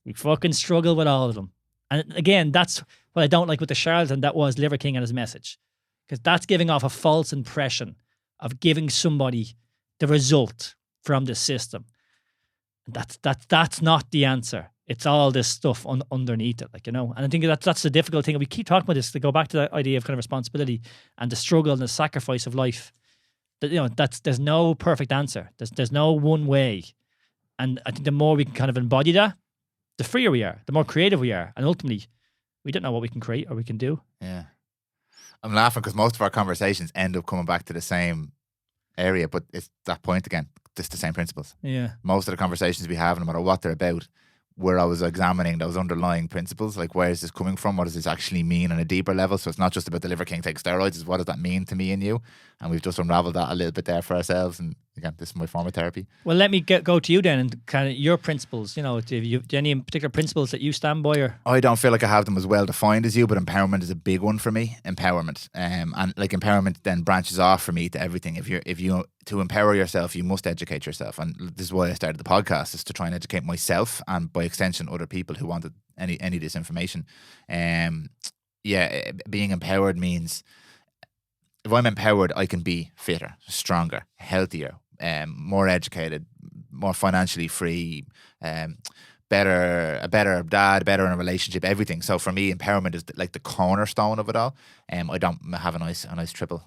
you fucking struggle with all of them. And again, that's what I don't like with the charlatan that was Liver King and his message. Because that's giving off a false impression of giving somebody the result from the system. That's not the answer. It's all this stuff underneath it, like, you know. And I think that's the difficult thing. We keep talking about this to go back to that idea of kind of responsibility and the struggle and the sacrifice of life. That, you know, there's no perfect answer. There's no one way. And I think the more we can kind of embody that, the freer we are, the more creative we are, and ultimately, we don't know what we can create or we can do. Yeah, I'm laughing because most of our conversations end up coming back to the same area, but it's that point again. Just the same principles. Yeah. Most of the conversations we have, no matter what they're about, where I was examining those underlying principles, like where is this coming from? What does this actually mean on a deeper level? So it's not just about the Liver King take steroids, it's what does that mean to me and you? And we've just unraveled that a little bit there for ourselves. And again, this is my form of therapy. Well, let me go to you then and kind of your principles. You know, do you any particular principles that you stand by? Or I don't feel like I have them as well defined as you, but empowerment is a big one for me. Empowerment, and like empowerment then branches off for me to everything. If you to empower yourself, you must educate yourself, and this is why I started the podcast, is to try and educate myself and by extension other people who wanted any of this information. Being empowered means if I'm empowered, I can be fitter, stronger, healthier, more educated, more financially free, a better dad, better in a relationship, everything. So for me, empowerment is like the cornerstone of it all. I don't have a nice triple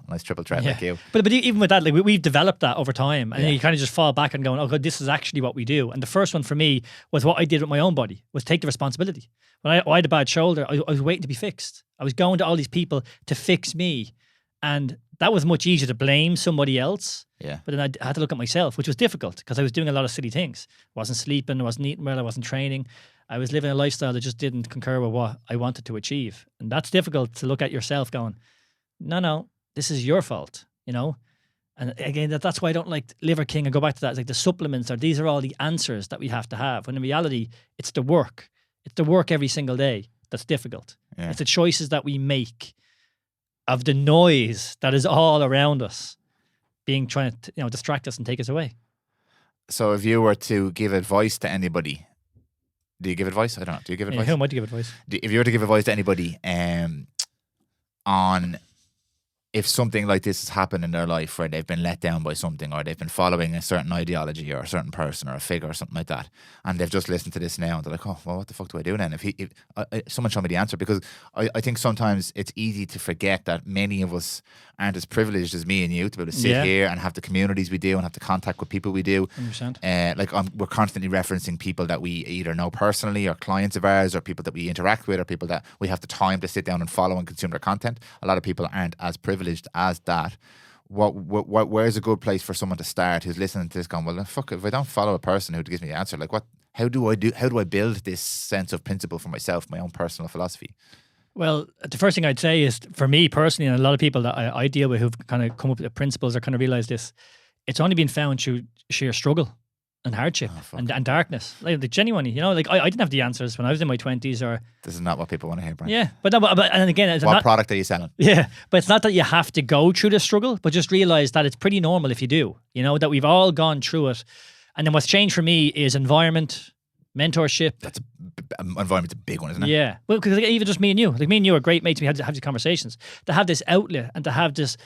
threat like you. But even with that, like we've developed that over time, and you kind of just fall back and going, oh God, this is actually what we do. And the first one for me was what I did with my own body, was take the responsibility. When I had a bad shoulder, I was waiting to be fixed. I was going to all these people to fix me. And that was much easier to blame somebody else. Yeah. But then I had to look at myself, which was difficult because I was doing a lot of silly things. I wasn't sleeping, I wasn't eating well, I wasn't training. I was living a lifestyle that just didn't concur with what I wanted to achieve. And that's difficult to look at yourself going, no, this is your fault, you know? And again, that's why I don't like Liver King and go back to that. It's like the supplements these are all the answers that we have to have. When in reality, it's the work. It's the work every single day that's difficult. Yeah. It's the choices that we make of the noise that is all around us trying to distract us and take us away. So if you were to give advice to anybody, do you give advice? I don't know. Do you give advice? Who might you give advice? If you were to give advice to anybody on if something like this has happened in their life where they've been let down by something or they've been following a certain ideology or a certain person or a figure or something like that, and they've just listened to this now and they're like, oh, well, what the fuck do I do then? If someone show me the answer, because I think sometimes it's easy to forget that many of us aren't as privileged as me and you to be able to sit here and have the communities we do and have the contact with people we do. 100%. We're constantly referencing people that we either know personally or clients of ours or people that we interact with or people that we have the time to sit down and follow and consume their content. A lot of people aren't as privileged as that. Where's a good place for someone to start who's listening to this going, well, fuck, if I don't follow a person who gives me the answer, like how do I build this sense of principle for myself, my own personal philosophy? Well, the first thing I'd say is, for me personally, and a lot of people that I deal with who've kind of come up with the principles or kind of realised this, it's only been found through sheer struggle and hardship and darkness. Like genuinely, you know, like I didn't have the answers when I was in my 20s or... This is not what people want to hear, Brian. Yeah, but and again... It's what product are you selling? Yeah, but it's not that you have to go through the struggle, but just realise that it's pretty normal if you do, you know, that we've all gone through it. And then what's changed for me is environment, mentorship. Environment's a big one, isn't it? Yeah. Well, because even just me and you are great mates. We have these conversations. To have this outlet and to have this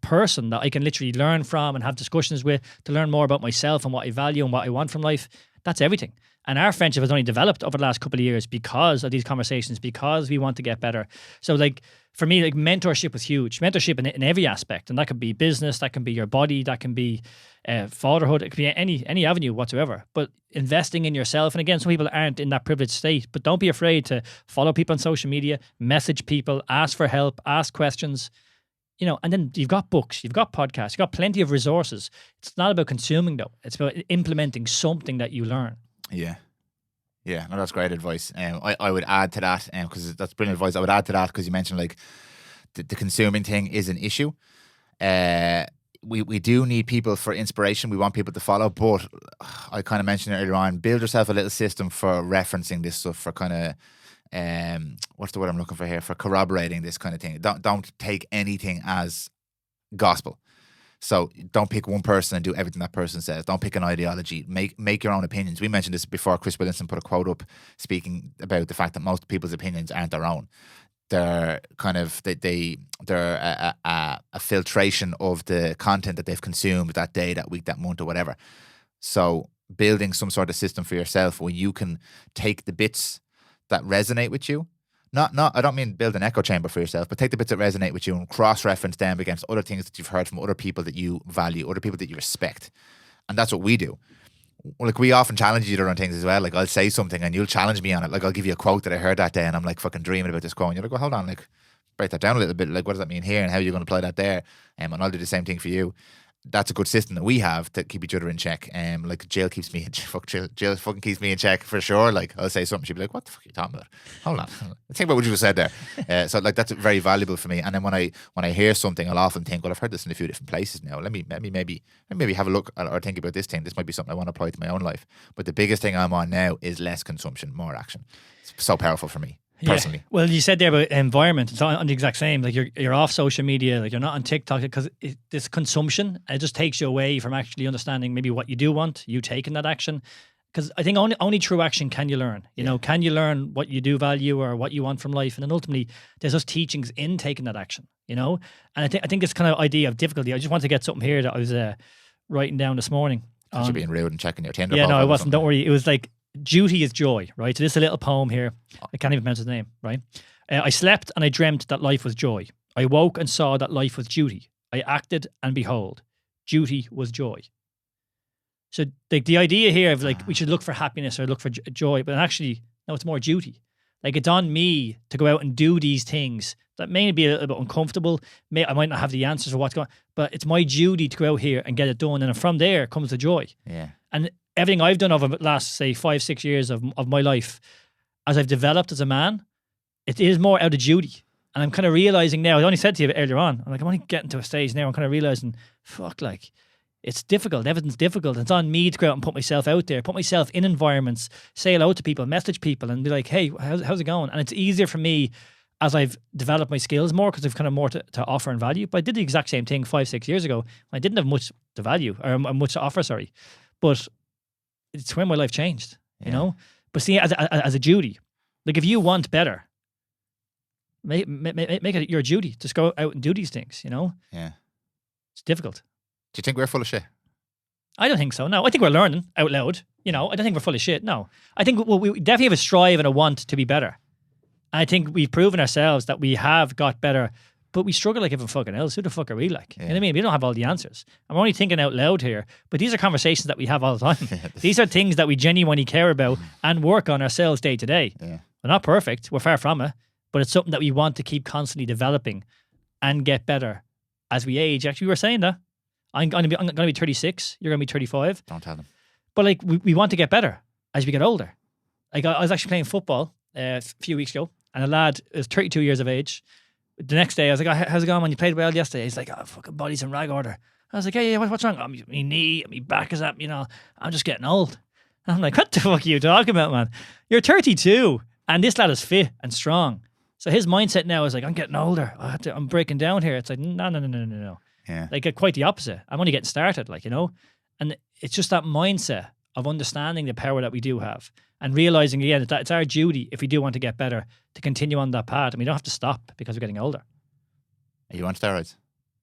person that I can literally learn from and have discussions with, to learn more about myself and what I value and what I want from life, that's everything. And our friendship has only developed over the last couple of years because of these conversations, because we want to get better. So like for me, like mentorship was huge. Mentorship in every aspect. And that could be business, that can be your body, that can be fatherhood, it could be any avenue whatsoever. But investing in yourself, and again, some people aren't in that privileged state, but don't be afraid to follow people on social media, message people, ask for help, ask questions. You know, and then you've got books, you've got podcasts, you've got plenty of resources. It's not about consuming though. It's about implementing something that you learn. Yeah. Yeah, no, that's great advice. I would add to that, because that's brilliant advice. I would add to that because you mentioned like the consuming thing is an issue. We do need people for inspiration. We want people to follow, but I kind of mentioned it earlier on, build yourself a little system for referencing this stuff, for kind of what's the word I'm looking for here, for corroborating this kind of thing. Don't take anything as gospel. So don't pick one person and do everything that person says. Don't pick an ideology. Make your own opinions. We mentioned this before. Chris Williamson put a quote up speaking about the fact that most people's opinions aren't their own. They're kind of they're a filtration of the content that they've consumed that day, that week, that month, or whatever. So building some sort of system for yourself where you can take the bits that resonate with you. Not. I don't mean build an echo chamber for yourself, but take the bits that resonate with you and cross-reference them against other things that you've heard from other people that you value, other people that you respect. And that's what we do. Like, we often challenge each other on things as well. Like, I'll say something and you'll challenge me on it. Like, I'll give you a quote that I heard that day and I'm like fucking dreaming about this quote. And you're like, well, hold on, like, break that down a little bit. Like, what does that mean here and how are you going to apply that there? And I'll do the same thing for you. That's a good system that we have to keep each other in check. Like, Jill keeps me in Jill fucking keeps me in check for sure. Like, I'll say something, she'll be like, what the fuck are you talking about? Hold on. Think about what you just said there. So like, that's very valuable for me. And then when I hear something, I'll often think, well, I've heard this in a few different places now. Let me maybe have a look or think about this thing. This might be something I want to apply to my own life. But the biggest thing I'm on now is less consumption, more action. It's so powerful for me. Personally. Yeah. Well, you said there about environment. It's on the exact same. Like, you're off social media, like you're not on TikTok, because this consumption, it just takes you away from actually understanding maybe what you do want, you taking that action. Because I think only through action can you learn. You know, can you learn what you do value or what you want from life? And then ultimately, there's those teachings in taking that action. You know, and I think this kind of idea of difficulty. I just want to get something here that I was writing down this morning. You're being rude and checking your Tinder. Yeah, no, I wasn't. Don't worry. It was like, duty is joy, right? So this is a little poem here. I can't even pronounce his name, right? I slept and I dreamt that life was joy. I woke and saw that life was duty. I acted and behold, duty was joy. So the idea here of like, we should look for happiness or look for joy, but actually, no, it's more duty. Like, it's on me to go out and do these things that may be a little bit uncomfortable. I might not have the answers for what's going on, but it's my duty to go out here and get it done. And from there comes the joy. Yeah. And everything I've done over the last, say, 5-6 years of my life, as I've developed as a man, it is more out of duty. And I'm kind of realizing now, I only said to you earlier on, I'm only getting to a stage now, I'm kind of realizing, fuck, like, it's difficult. Everything's difficult. It's on me to go out and put myself out there, put myself in environments, say hello to people, message people and be like, hey, how's it going? And it's easier for me as I've developed my skills more, because I've kind of more to offer and value. But I did the exact same thing 5-6 years ago. I didn't have much to value, or much to offer, sorry. But it's when my life changed, you know? But see, as a duty, like, if you want better, make it your duty. Just go out and do these things, you know? Yeah. It's difficult. Do you think we're full of shit? I don't think so, no. I think we're learning out loud, you know? I don't think we're full of shit, no. I think we definitely have a strive and a want to be better. And I think we've proven ourselves that we have got better, but we struggle like everyone fucking else. Who the fuck are we like? You know what I mean? We don't have all the answers. I'm only thinking out loud here, but these are conversations that we have all the time. These are things that we genuinely care about and work on ourselves day to day. Yeah. We're not perfect. We're far from it, but it's something that we want to keep constantly developing and get better as we age. Actually, we were saying that. I'm going to be 36. You're going to be 35. Don't tell them. But like, we want to get better as we get older. Like, I was actually playing football a few weeks ago, and a lad is 32 years of age. The next day, I was like, oh, how's it going, man? You played well yesterday. He's like, oh, fucking body's in rag order. I was like, yeah, what's wrong? Oh, my knee, my back is up, you know, I'm just getting old. And I'm like, what the fuck are you talking about, man? You're 32, and this lad is fit and strong. So his mindset now is like, I'm getting older. I'm breaking down here. It's like, no. Yeah. Like, quite the opposite. I'm only getting started, like, you know? And it's just that mindset of understanding the power that we do have and realizing, again, that it's our duty, if we do want to get better, to continue on that path. And we don't have to stop because we're getting older. Are you on steroids?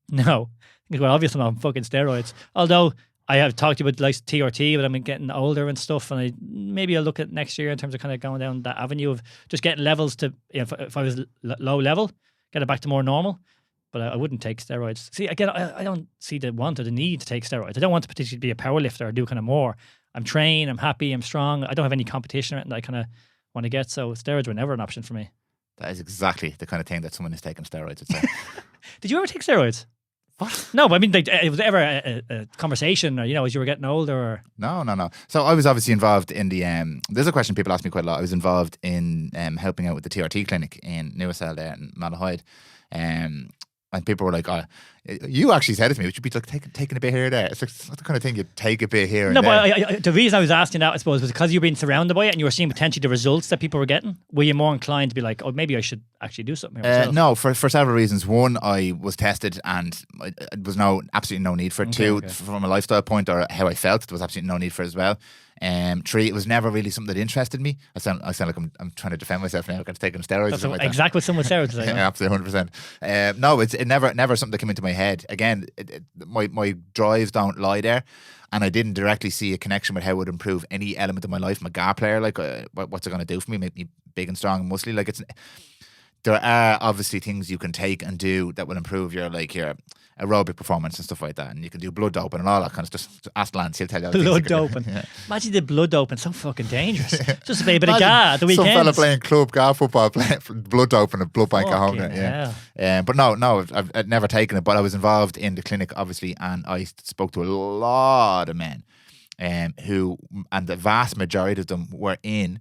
No. It's well obvious I'm on fucking steroids. Although I have talked to you about like TRT, but I'm getting older and stuff. And maybe I'll look at next year in terms of kind of going down that avenue of just getting levels to, you know, if I was low level, get it back to more normal. But I wouldn't take steroids. See, again, I don't see the want or the need to take steroids. I don't want to particularly be a power lifter or do kind of more. I'm trained, I'm happy, I'm strong. I don't have any competition or anything that I kind of want to get. So steroids were never an option for me. That is exactly the kind of thing that someone who's taking steroids would say. Did you ever take steroids? What? No, but I mean, like, was it ever a conversation, or, you know, as you were getting older? Or? No. So I was obviously involved in the. There's a question people ask me quite a lot. I was involved in helping out with the TRT clinic in Newcastle there in Malahide. And people were like, "Oh, you actually said it to me. Would you be like taking a bit here or there?" It's like it's not the kind of thing you take a bit here. No, and there. but the reason I was asking that, I suppose, was because you were being surrounded by it and you were seeing potentially the results that people were getting. Were you more inclined to be like, "Oh, maybe I should actually do something here myself"? No, for several reasons. One, I was tested and it was absolutely no need for it. Two, from a lifestyle point or how I felt, there was absolutely no need for it as well. Three, it was never really something that interested me. I sound like I'm trying to defend myself now. I'm taking steroids. That's like exactly what someone said. Yeah, absolutely, 100%. No, it never something that came into my head. Again, my drives don't lie there, and I didn't directly see a connection with how it would improve any element of my life. I'm a guitar player. Like, what's it going to do for me? Make me big and strong and muscly? Like, there are obviously things you can take and do that will improve your aerobic performance and stuff like that. And you can do blood doping and all that kind of stuff. Just ask Lance, he'll tell you. Blood doping. Yeah. Imagine the blood doping. So fucking dangerous. Just to play a bit of GA at the weekend. Some fella playing club GA football, playing blood doping and blood bank at home. Yeah. But no, I've never taken it. But I was involved in the clinic, obviously, and I spoke to a lot of men who, and the vast majority of them were in.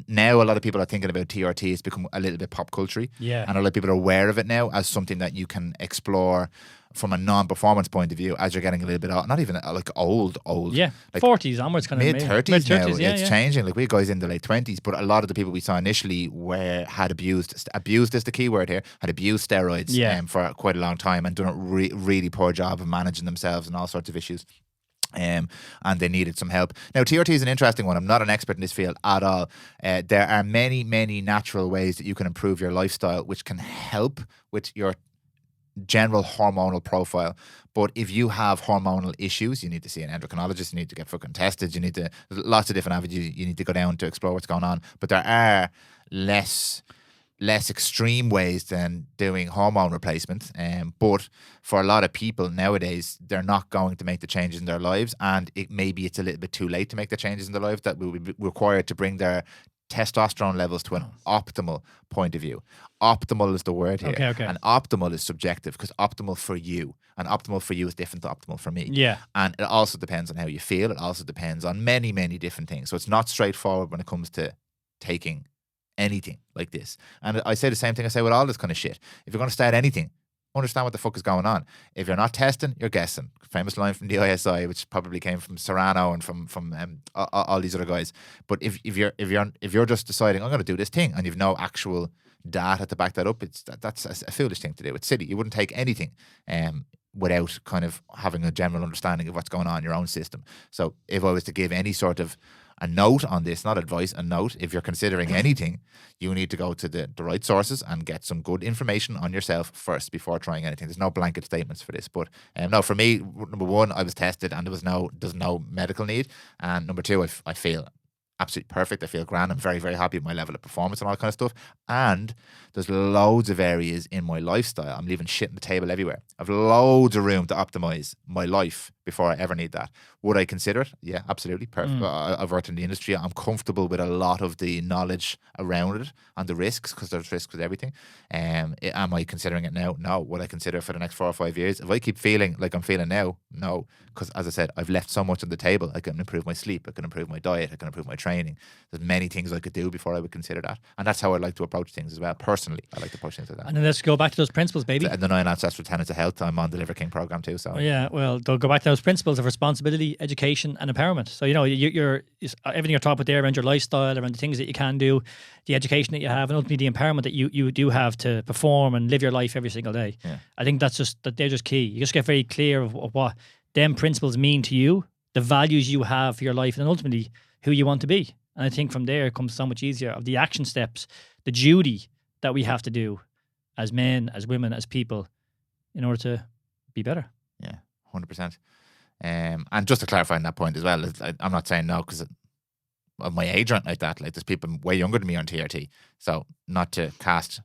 Now a lot of people are thinking about TRT. It's become a little bit pop culture. Yeah. And a lot of people are aware of it now as something that you can explore from a non-performance point of view as you're getting a little bit old, not even like old. Yeah, like 40s onwards, kind of mid-30s now. Yeah, it's changing. Like, we had guys in the late 20s, but a lot of the people we saw initially had abused is the key word here, had abused steroids for quite a long time and done a really poor job of managing themselves and all sorts of issues. And they needed some help. Now, TRT is an interesting one. I'm not an expert in this field at all. There are many, many natural ways that you can improve your lifestyle, which can help with your general hormonal profile. But if you have hormonal issues, you need to see an endocrinologist, you need to get fucking tested, lots of different avenues you need to go down to explore what's going on. But there are less extreme ways than doing hormone replacement. But for a lot of people nowadays, they're not going to make the changes in their lives, and maybe it's a little bit too late to make the changes in their lives that will be required to bring their testosterone levels to an optimal point of view. Optimal is the word here. Okay. And optimal is subjective, because optimal for you and optimal for you is different to optimal for me. Yeah. And it also depends on how you feel. It also depends on many, many different things. So it's not straightforward when it comes to taking anything like this. And I say the same thing I say with all this kind of shit. If you're going to start anything, understand what the fuck is going on. If you're not testing, you're guessing. Famous line from the ISI, which probably came from Serrano and from all these other guys. But if you're just deciding, I'm going to do this thing, and you've no actual data to back that up, that's a foolish thing to do. It's silly. You wouldn't take anything without kind of having a general understanding of what's going on in your own system. So if I was to give any sort of a note on this, not advice, a note, if you're considering anything, you need to go to the right sources and get some good information on yourself first before trying anything. There's no blanket statements for this. But no, for me, number one, I was tested and there's no medical need. And number two, I feel absolutely perfect. I feel grand. I'm very, very happy with my level of performance and all that kind of stuff. And there's loads of areas in my lifestyle. I'm leaving shit on the table everywhere. I've loads of room to optimize my life before I ever need that. Would I consider it? Yeah, absolutely. Perfect. I've worked in the industry. I'm comfortable with a lot of the knowledge around it and the risks, because there's risks with everything. Am I considering it now? No. Would I consider it for the next 4 or 5 years? If I keep feeling like I'm feeling now, no. Because as I said, I've left so much on the table. I can improve my sleep. I can improve my diet. I can improve my training. There's many things I could do before I would consider that. And that's how I like to approach things as well. Personally, I like to approach things like that. And then let's go back to those principles, baby. And the 9 ancestral tenets of health. I'm on the Liver King program too. So yeah, well, they'll go back to those principles of responsibility, education, and empowerment. So you're everything you're talking about there around your lifestyle, around the things that you can do, the education that you have, and ultimately the empowerment that you do have to perform and live your life every single day. Yeah. I think they're just key. You just get very clear of what them principles mean to you, the values you have for your life, and ultimately who you want to be. And I think from there it comes so much easier of the action steps, the duty that we have to do as men, as women, as people, in order to be better. Yeah, 100%. And just to clarify on that point as well, I'm not saying no because of my age or anything like that. Like, there's people way younger than me on TRT, so not to cast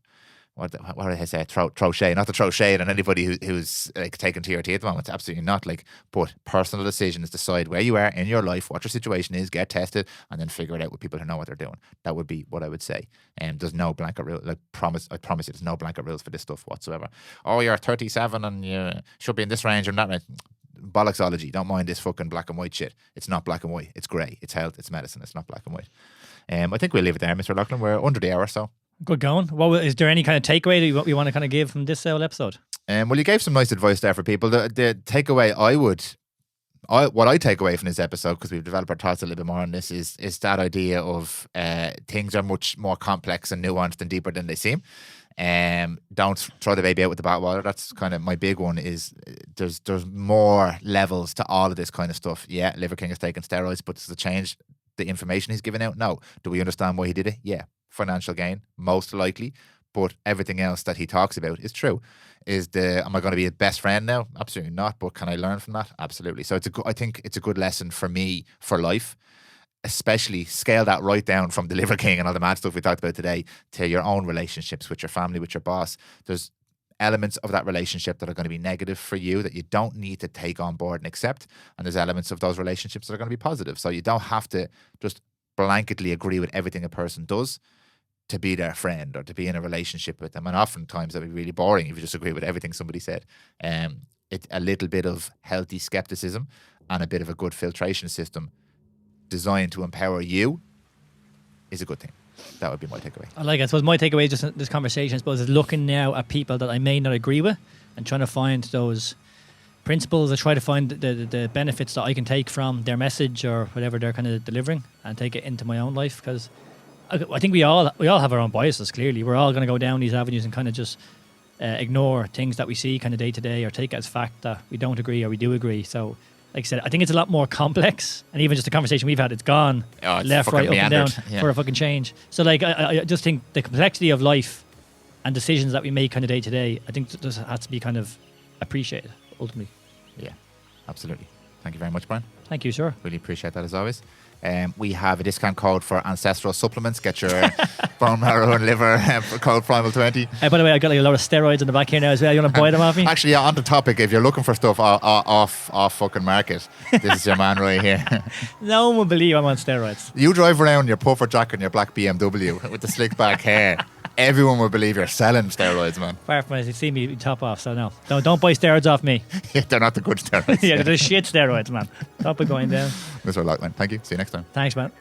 what did I say? Throw shade, not to throw shade on anybody who's like taking TRT at the moment. It's absolutely not. Like, but personal decisions, decide where you are in your life, what your situation is, get tested, and then figure it out with people who know what they're doing. That would be what I would say. There's no blanket rule. I promise you, there's no blanket rules for this stuff whatsoever. Oh, you're 37 and you should be in this range or not. Bollocksology. Don't mind this fucking black and white shit. It's not black and white. It's grey. It's health. It's medicine. It's not black and white. I think we'll leave it there, Mr. Loughlin. We're under the hour, so. Good going. Is there any kind of takeaway that you want to kind of give from this whole episode? Well, you gave some nice advice there for people. The takeaway what I take away from this episode, because we've developed our thoughts a little bit more on this, is that idea of things are much more complex and nuanced and deeper than they seem. Don't throw the baby out with the bathwater. That's kind of my big one. Is there's more levels to all of this kind of stuff. Yeah, Liver King is taking steroids, but does it change the information he's giving out? No. Do we understand why he did it? Yeah, financial gain, most likely. But everything else that he talks about is true. Am I going to be a best friend now? Absolutely not. But can I learn from that? Absolutely. So I think it's a good lesson for me for life. Especially scale that right down from the Liver King and all the mad stuff we talked about today to your own relationships with your family, with your boss. There's elements of that relationship that are going to be negative for you that you don't need to take on board and accept. And there's elements of those relationships that are going to be positive. So you don't have to just blanketly agree with everything a person does to be their friend or to be in a relationship with them. And oftentimes that'd be really boring if you just agree with everything somebody said. It's a little bit of healthy skepticism and a bit of a good filtration system designed to empower you is a good thing. That would be my takeaway. I suppose my takeaway is just this conversation, I suppose, is looking now at people that I may not agree with and trying to find those principles. I try to find the benefits that I can take from their message or whatever they're kind of delivering and take it into my own life, because I think we all have our own biases. Clearly, we're all going to go down these avenues and kind of just ignore things that we see kind of day to day, or take it as fact that we don't agree or we do agree. So, like I said, I think it's a lot more complex, and even just the conversation we've had, it's gone left, right, up and down for a fucking change. So, like, I just think the complexity of life and decisions that we make kind of day to day, I think this has to be kind of appreciated ultimately. Yeah, absolutely. Thank you very much, Brian. Thank you, sure. Really appreciate that as always. We have a discount code for ancestral supplements. Get your bone marrow and liver code Prymal 20. By the way, I got like a lot of steroids in the back here now as well. You want to buy them off me? Actually, on the topic, if you're looking for stuff off fucking market, this is your man right here. No one will believe I'm on steroids. You drive around in your puffer jacket and your black BMW with the slick back hair. Everyone will believe you're selling steroids, man. Apart from you see me top off, so no. Don't buy steroids off me. Yeah, they're not the good steroids. Yeah, they're the shit steroids, man. Don't be going down. Mr. Loughlin, thank you. See you next time. Thanks, man.